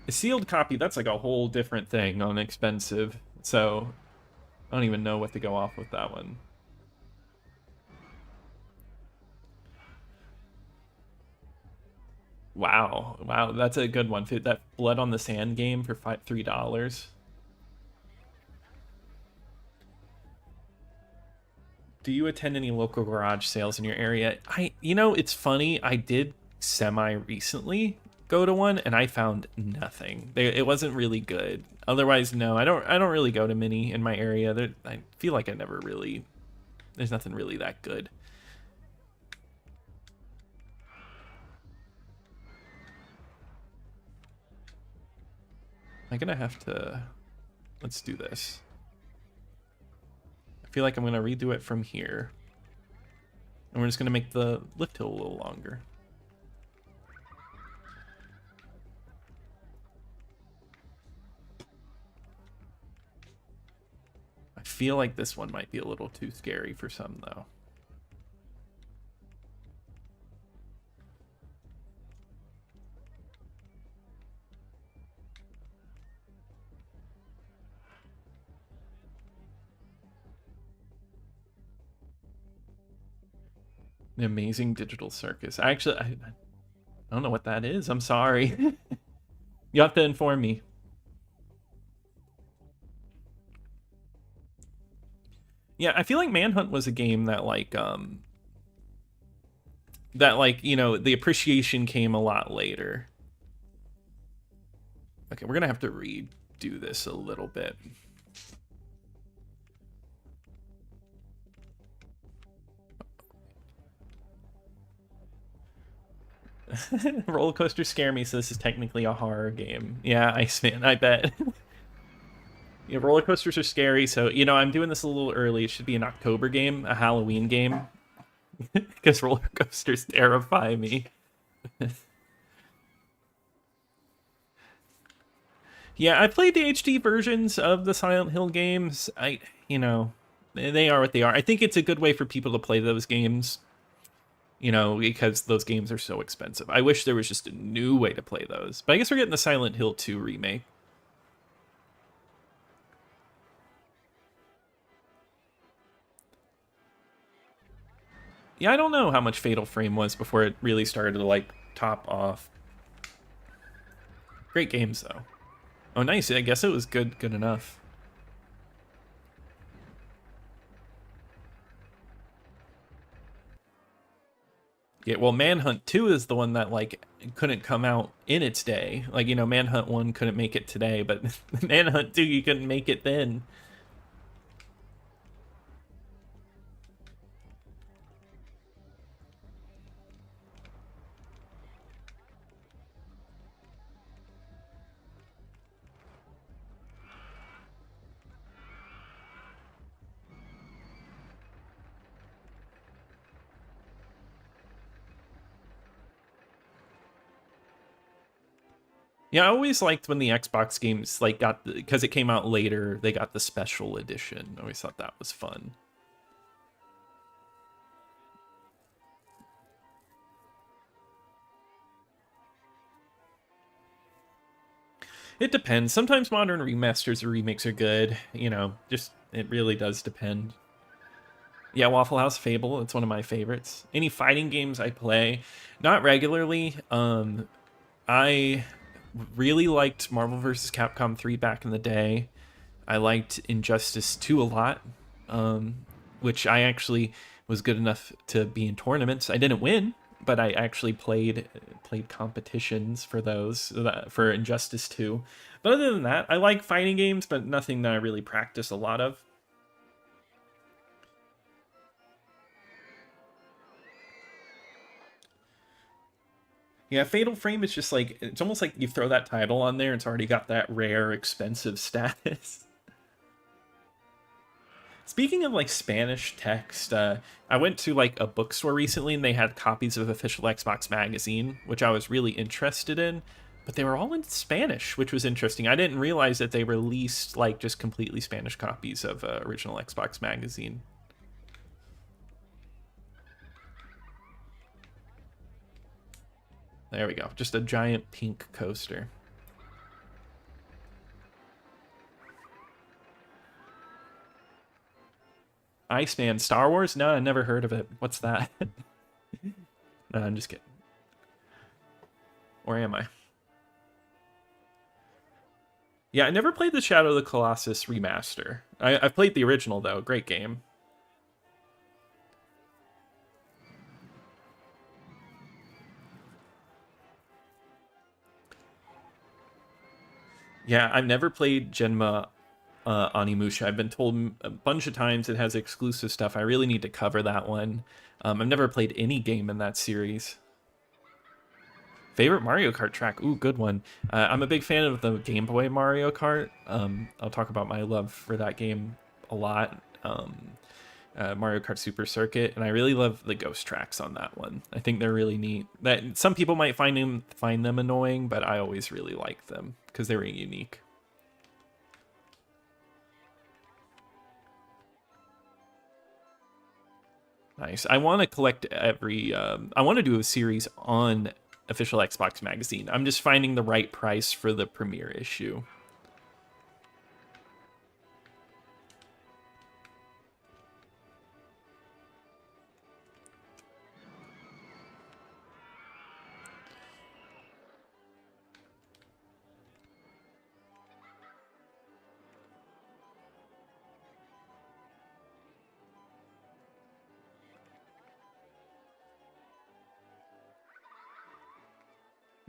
A sealed copy, that's like a whole different thing on expensive. So I don't even know what to go off with that one. Wow, wow, that's a good one. That Blood on the Sand game for $3. Do you attend any local garage sales in your area? It's funny. I did semi recently go to one, and I found nothing. It wasn't really good. Otherwise, no, I don't. I don't really go to many in my area. I feel like I never really. There's nothing really that good. I'm gonna have to. Let's do this. I feel like I'm gonna redo it from here, and we're just gonna make the lift hill a little longer. I feel like this one might be a little too scary for some, though. An amazing digital circus. I don't know what that is. I'm sorry. You have to inform me. Yeah, I feel like Manhunt was a game that the appreciation came a lot later. Okay, we're gonna have to redo this a little bit. Roller coasters scare me, so this is technically a horror game. Yeah, Iceman, I bet. Yeah, roller coasters are scary, so I'm doing this a little early. It should be an October game, a Halloween game, because roller coasters terrify me. Yeah, I played the HD versions of the Silent Hill games. They are what they are. I think it's a good way for people to play those games, because those games are so expensive. I wish there was just a new way to play those. But I guess we're getting the Silent Hill 2 remake. Yeah, I don't know how much Fatal Frame was before it really started to, like, top off. Great games, though. Oh, nice. I guess it was good enough. Yeah, well, Manhunt 2 is the one that, like, couldn't come out in its day. Like, Manhunt 1 couldn't make it today, but Manhunt 2, you couldn't make it then. Yeah, I always liked when the Xbox games like got because it came out later, they got the special edition. I always thought that was fun. It depends. Sometimes modern remasters or remakes are good. You know, just it really does depend. Yeah, Waffle House Fable, it's one of my favorites. Any fighting games I play, not regularly. I really liked Marvel vs. Capcom 3 back in the day. I liked Injustice 2 a lot, which I actually was good enough to be in tournaments. I didn't win, but I actually played competitions for those for Injustice 2. But other than that, I like fighting games, but nothing that I really practice a lot of. Yeah, Fatal Frame is just like it's almost like you throw that title on there, it's already got that rare, expensive status. Speaking of like Spanish text, I went to like a bookstore recently and they had copies of official Xbox magazine, which I was really interested in, but they were all in Spanish, which was interesting. I didn't realize that they released like just completely Spanish copies of original Xbox magazine. There we go, just a giant pink coaster. Iceman Star Wars? No, I never heard of it. What's that? No, I'm just kidding. Or am I? Yeah, I never played the Shadow of the Colossus remaster. I've played the original though. Great game. Yeah, I've never played Genma Onimusha. I've been told a bunch of times it has exclusive stuff. I really need to cover that one. I've never played any game in that series. Favorite Mario Kart track? Ooh, good one. I'm a big fan of the Game Boy Mario Kart. I'll talk about my love for that game a lot. Mario Kart Super Circuit, and I really love the ghost tracks on that one. I think they're really neat. That some people might find them annoying, but I always really like them because they're unique. Nice. I want to collect every. I want to do a series on official Xbox magazine. I'm just finding the right price for the premiere issue.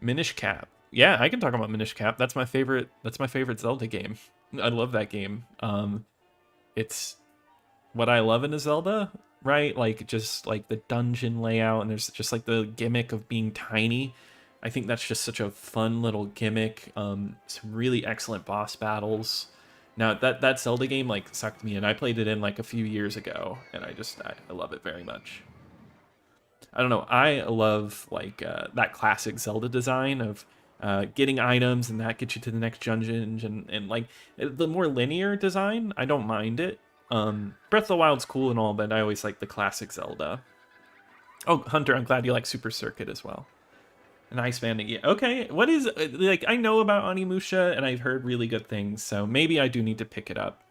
Minish Cap. Yeah, I can talk about Minish Cap. That's my favorite. That's my favorite Zelda game. I love that game. It's what I love in a Zelda, right? Like just like the dungeon layout, and there's just like the gimmick of being tiny. I think that's just such a fun little gimmick. Some really excellent boss battles. Now that Zelda game like sucked me in. I played it in like a few years ago, and I love it very much. I don't know. I love like that classic Zelda design of getting items and that gets you to the next dungeon and like the more linear design. I don't mind it. Breath of the Wild's cool and all, but I always like the classic Zelda. Oh, Hunter, I'm glad you like Super Circuit as well. An Iceman, yeah. Okay, what is like? I know about Onimusha and I've heard really good things, so maybe I do need to pick it up.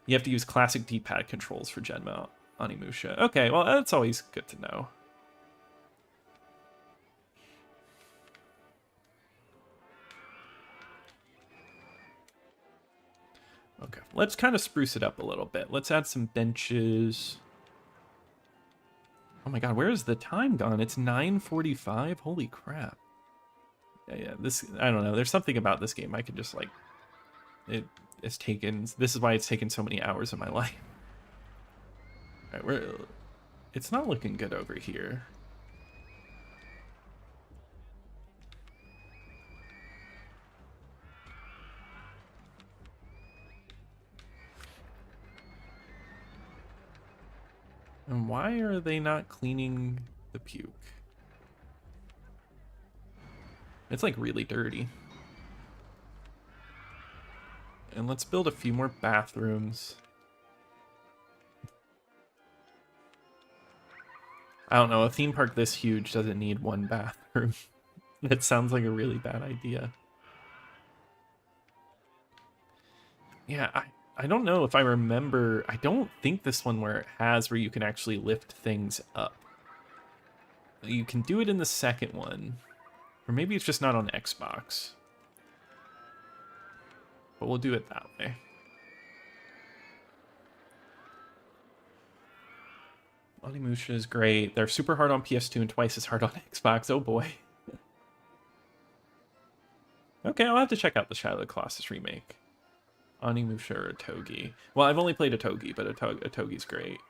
You have to use classic D-pad controls for Genma Onimusha. Okay, well that's always good to know. Okay, let's kind of spruce it up a little bit. Let's add some benches. Oh my god, where is the time gone? It's 9:45. Holy crap. Yeah. This I don't know. There's something about this game I could just like it's taken. This is why it's taken so many hours of my life. All right, it's not looking good over here. And why are they not cleaning the puke? It's like really dirty. And let's build a few more bathrooms. I don't know, a theme park this huge doesn't need one bathroom. That sounds like a really bad idea. Yeah, I don't know if I remember. I don't think this one where it has where you can actually lift things up. You can do it in the second one. Or maybe it's just not on Xbox. But we'll do it that way. Onimusha is great. They're super hard on PS2 and twice as hard on Xbox. Oh boy. Okay, I'll have to check out the Shadow of the Colossus remake. Onimusha or Otogi. Well, I've only played Otogi, but Otogi's great.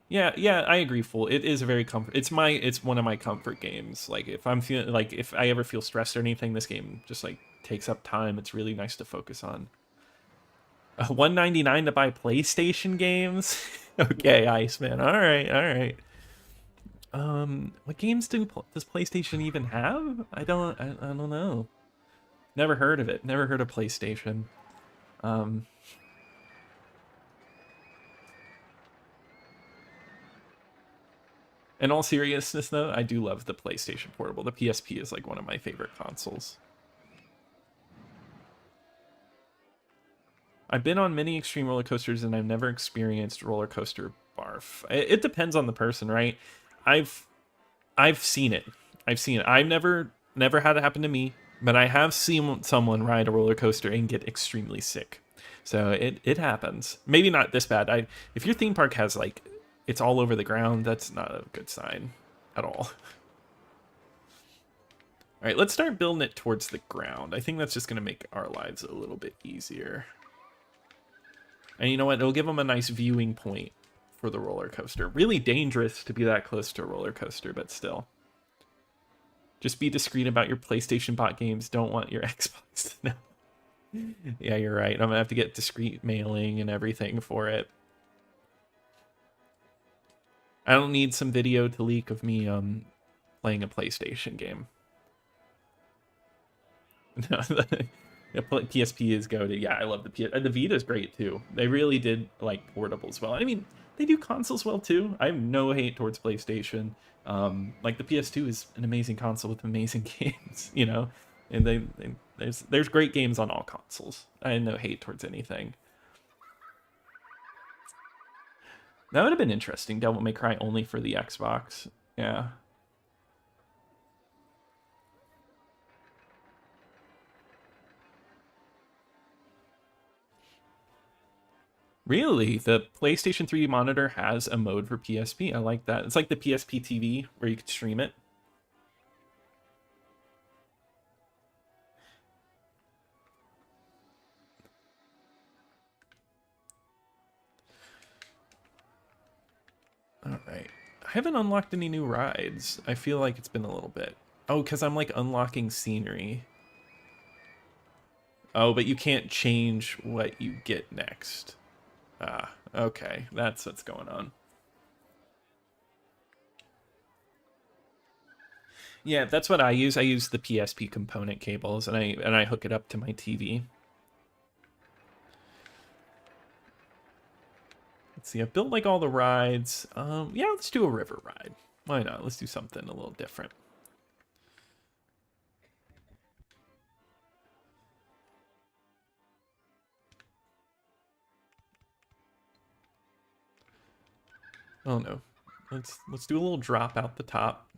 Yeah, I agree. Full. It is a very comfort. It's one of my comfort games. Like if I'm feeling like if I ever feel stressed or anything, this game just like takes up time. It's really nice to focus on. $1.99 to buy PlayStation games. Okay, Iceman. All right. What games does PlayStation even have? I don't know. Never heard of it. Never heard of PlayStation. Um, in all seriousness, though, I do love the PlayStation Portable. The PSP is like one of my favorite consoles. I've been on many extreme roller coasters and I've never experienced roller coaster barf. It depends on the person, right? I've I've seen it. I've seen it. I've never had it happen to me, but I have seen someone ride a roller coaster and get extremely sick. So it happens. Maybe not this bad. If your theme park has like it's all over the ground, that's not a good sign at all. All right, let's start building it towards the ground. I think that's just going to make our lives a little bit easier. And you know what? It'll give them a nice viewing point for the roller coaster. Really dangerous to be that close to a roller coaster, but still. Just be discreet about your PlayStation bot games. Don't want your Xbox to know. Yeah, you're right. I'm gonna have to get discreet mailing and everything for it. I don't need some video to leak of me playing a PlayStation game. No, the PSP is goated. Yeah, I love the PS. The Vita is great too. They really did like portables well. I mean, they do consoles well too. I have no hate towards PlayStation. Like the PS2 is an amazing console with amazing games, you know, and there's great games on all consoles. I have no hate towards anything. That would have been interesting. Devil May Cry only for the Xbox. Yeah. Really? The PlayStation 3 monitor has a mode for PSP. I like that. It's like the PSP TV where you can stream it. All right. I haven't unlocked any new rides. I feel like it's been a little bit. Oh, because I'm like unlocking scenery. Oh, but you can't change what you get next. Ah, okay. That's what's going on. Yeah, that's what I use. I use the PSP component cables and I hook it up to my TV. Let's see, I've built like all the rides. Yeah, let's do a river ride. Why not? Let's do something a little different. Oh no. Let's do a little drop out the top.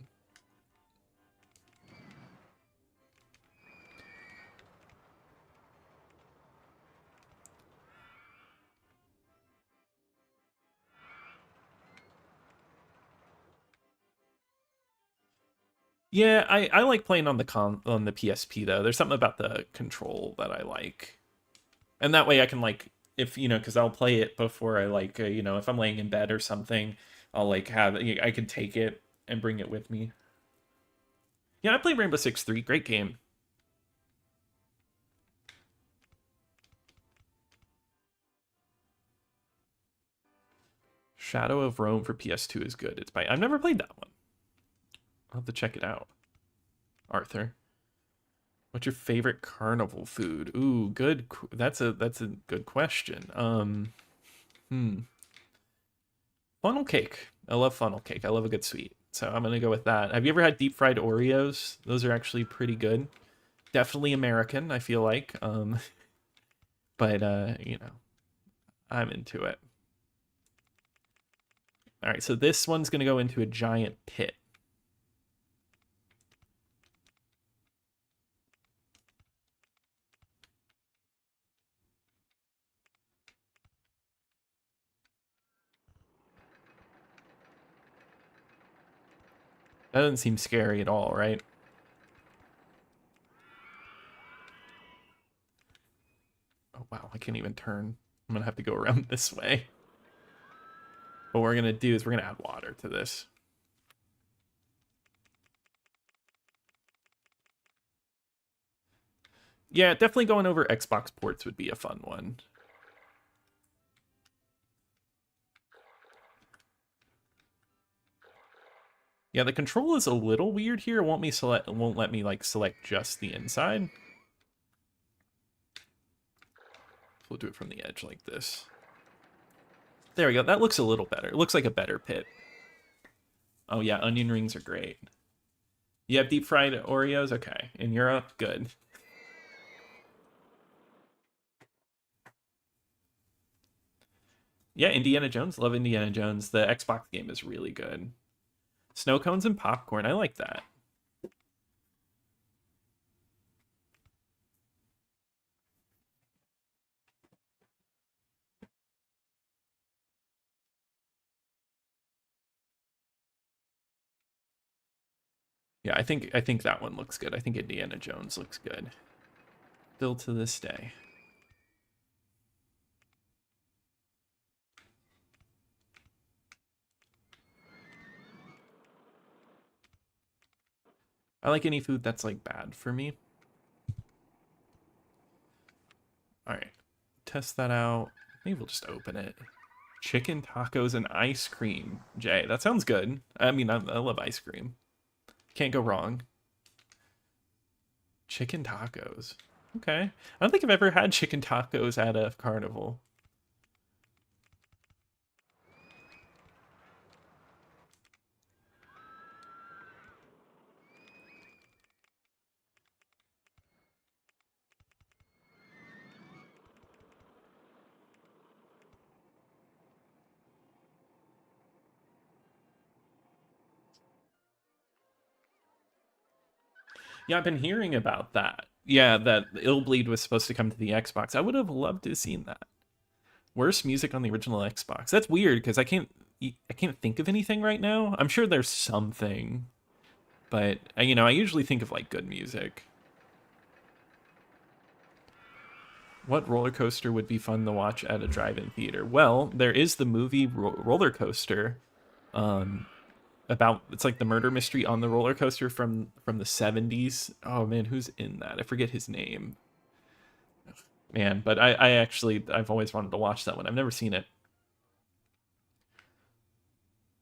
Yeah, I like playing on the PSP though. There's something about the control that I like. And that way I can like if you know because I'll play it before I like you know if I'm laying in bed or something, I'll like have I can take it and bring it with me. Yeah, I played Rainbow Six 3. Great game. Shadow of Rome for PS2 is good. It's by I've never played that one. I'll have to check it out. Arthur, what's your favorite carnival food? Ooh, good. That's a good question. Funnel cake. I love funnel cake. I love a good sweet. So I'm gonna go with that. Have you ever had deep fried Oreos? Those are actually pretty good. Definitely American, I feel like. But you know, I'm into it. All right, so this one's gonna go into a giant pit. That doesn't seem scary at all, right? Oh wow, I can't even turn. I'm gonna have to go around this way. What we're gonna do is we're gonna add water to this. Yeah, definitely going over Xbox ports would be a fun one. Yeah, the control is a little weird here. It won't let me like select just the inside. So we'll do it from the edge like this. There we go. That looks a little better. It looks like a better pit. Oh yeah, onion rings are great. You have deep fried Oreos? Okay. In Europe? Good. Yeah, Indiana Jones. Love Indiana Jones. The Xbox game is really good. Snow cones and popcorn. I like that. Yeah, I think that one looks good. I think Indiana Jones looks good. Still to this day. I like any food that's like bad for me. All right. Test that out. Maybe we'll just open it. Chicken tacos and ice cream. Jay, that sounds good. I mean, I love ice cream. Can't go wrong. Chicken tacos. Okay. I don't think I've ever had chicken tacos at a carnival. Yeah, I've been hearing about that. Yeah, that Illbleed was supposed to come to the Xbox. I would have loved to have seen that. Worst music on the original Xbox. That's weird because I can't think of anything right now. I'm sure there's something, but I usually think of like good music. What roller coaster would be fun to watch at a drive-in theater? Well, there is the movie Roller Coaster. Um, about it's like the murder mystery on the roller coaster from the 70s. Oh man, who's in that? I forget his name. Man, but I've always wanted to watch that one. I've never seen it.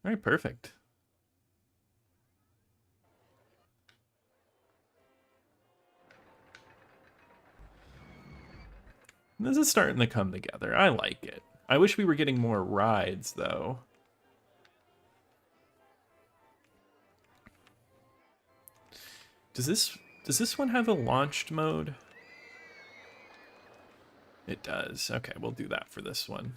All right, perfect. This is starting to come together. I like it. I wish we were getting more rides though. Does this one have a launched mode? It does. Okay, we'll do that for this one.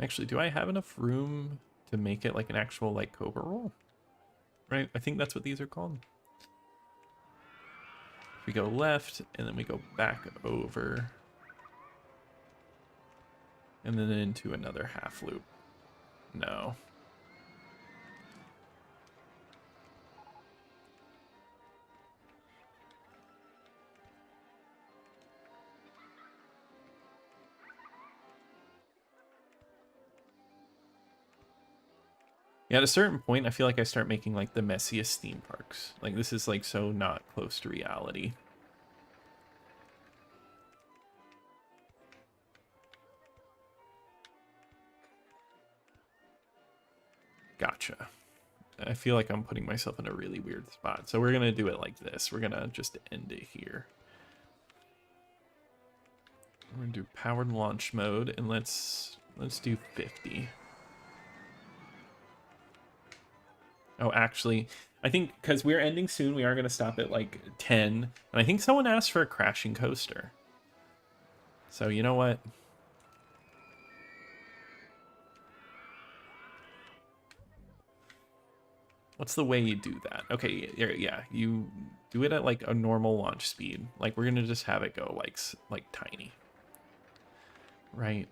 Actually, do I have enough room to make it like an actual like Cobra roll? right? I think that's what these are called. We go left, and then we go back over. And then into another half loop. No. Yeah, at a certain point, I feel like I start making like the messiest theme parks. Like this is like so not close to reality. Gotcha. I feel like I'm putting myself in a really weird spot. So we're gonna do it like this. We're gonna just end it here. We're gonna do powered launch mode, and let's do 50. Oh, actually, I think because we're ending soon, we are gonna stop at like 10. And I think someone asked for a crashing coaster. So you know what? What's the way you do that? Okay, yeah, you do it at like a normal launch speed. Like we're gonna just have it go like tiny, right?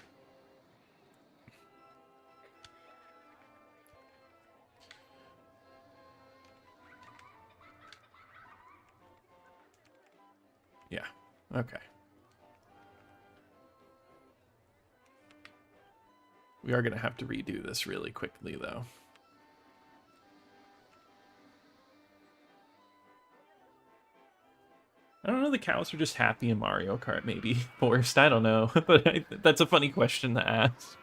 Yeah. Okay. We are gonna have to redo this really quickly though. I don't know. The cows are just happy in Mario Kart, maybe. Forced. I don't know, but that's a funny question to ask.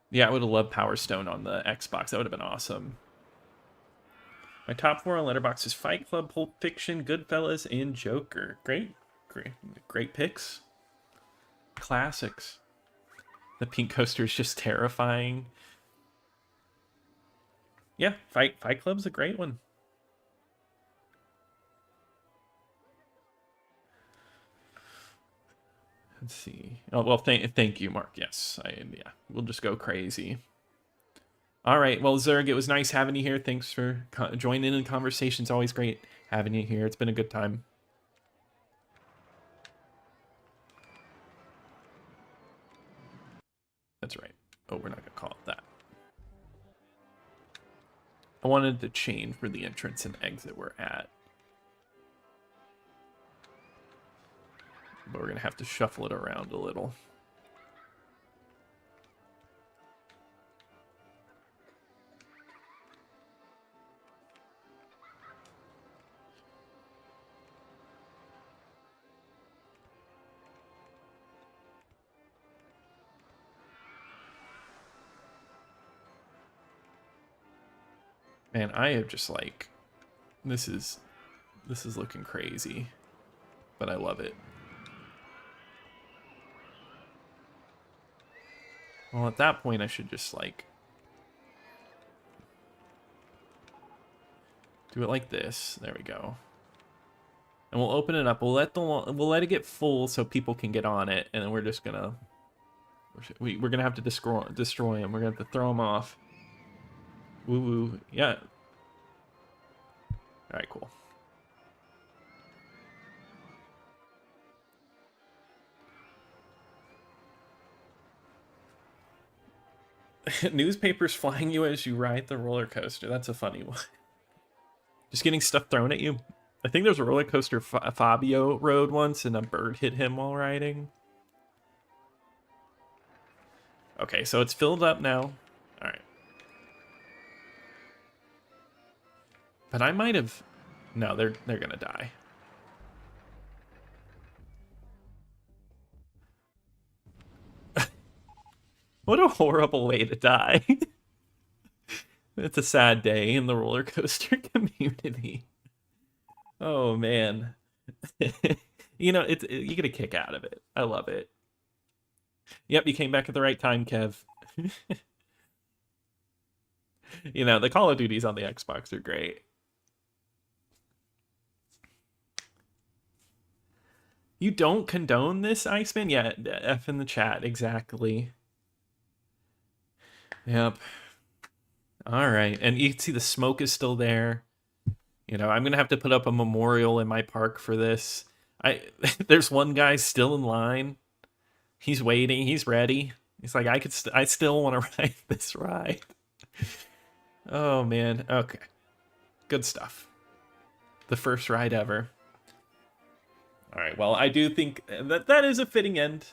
Yeah, I would have loved Power Stone on the Xbox. That would have been awesome. My top 4 on Letterboxd is Fight Club, Pulp Fiction, Goodfellas, and Joker. Great picks. Classics. The pink coaster is just terrifying. Yeah, Fight Club's a great one. Let's see. Oh well, thank you, Mark. Yes, yeah, we'll just go crazy. All right, well, Zerg, it was nice having you here. Thanks for joining in the conversation. It's always great having you here. It's been a good time. That's right. Oh, we're not gonna call it that. I wanted to change where the entrance and exit were at, but we're gonna have to shuffle it around a little. Man, I have just like, this is looking crazy, but I love it. Well, at that point, I should just like do it like this. There we go. And we'll open it up. We'll let it get full so people can get on it, and then we're just gonna we're gonna have to destroy them. We're gonna have to throw them off. Woo woo. Yeah. All right. Cool. Newspapers flying you as you ride the roller coaster. That's a funny one. Just getting stuff thrown at you. I think there's a roller coaster Fabio rode once, and a bird hit him while riding. Okay, so it's filled up now. All right. But I might have. No, they're gonna die. What a horrible way to die. It's a sad day in the roller coaster community. Oh man. You know, you get a kick out of it. I love it. Yep, you came back at the right time, Kev. You know, the Call of Duties on the Xbox are great. You don't condone this, Iceman? Yeah, F in the chat, exactly. Yep. All right, and you can see the smoke is still there. You know, I'm gonna have to put up a memorial in my park for this. I there's one guy still in line. He's waiting. He's ready. He's like, I still want to ride this ride. Oh man. Okay. Good stuff. The first ride ever. All right. Well, I do think that is a fitting end.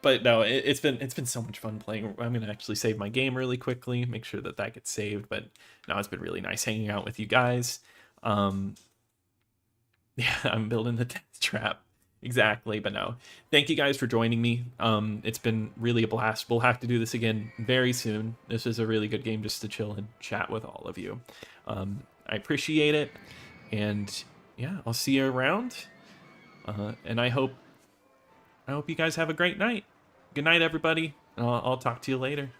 But no, it's been so much fun playing. I'm gonna actually save my game really quickly, make sure that gets saved. But no, it's been really nice hanging out with you guys. Um, yeah, I'm building the death trap exactly. But no, thank you guys for joining me. It's been really a blast. We'll have to do this again very soon. This is a really good game just to chill and chat with all of you. I appreciate it, and yeah, I'll see you around. And I hope you guys have a great night. Good night, everybody. I'll talk to you later.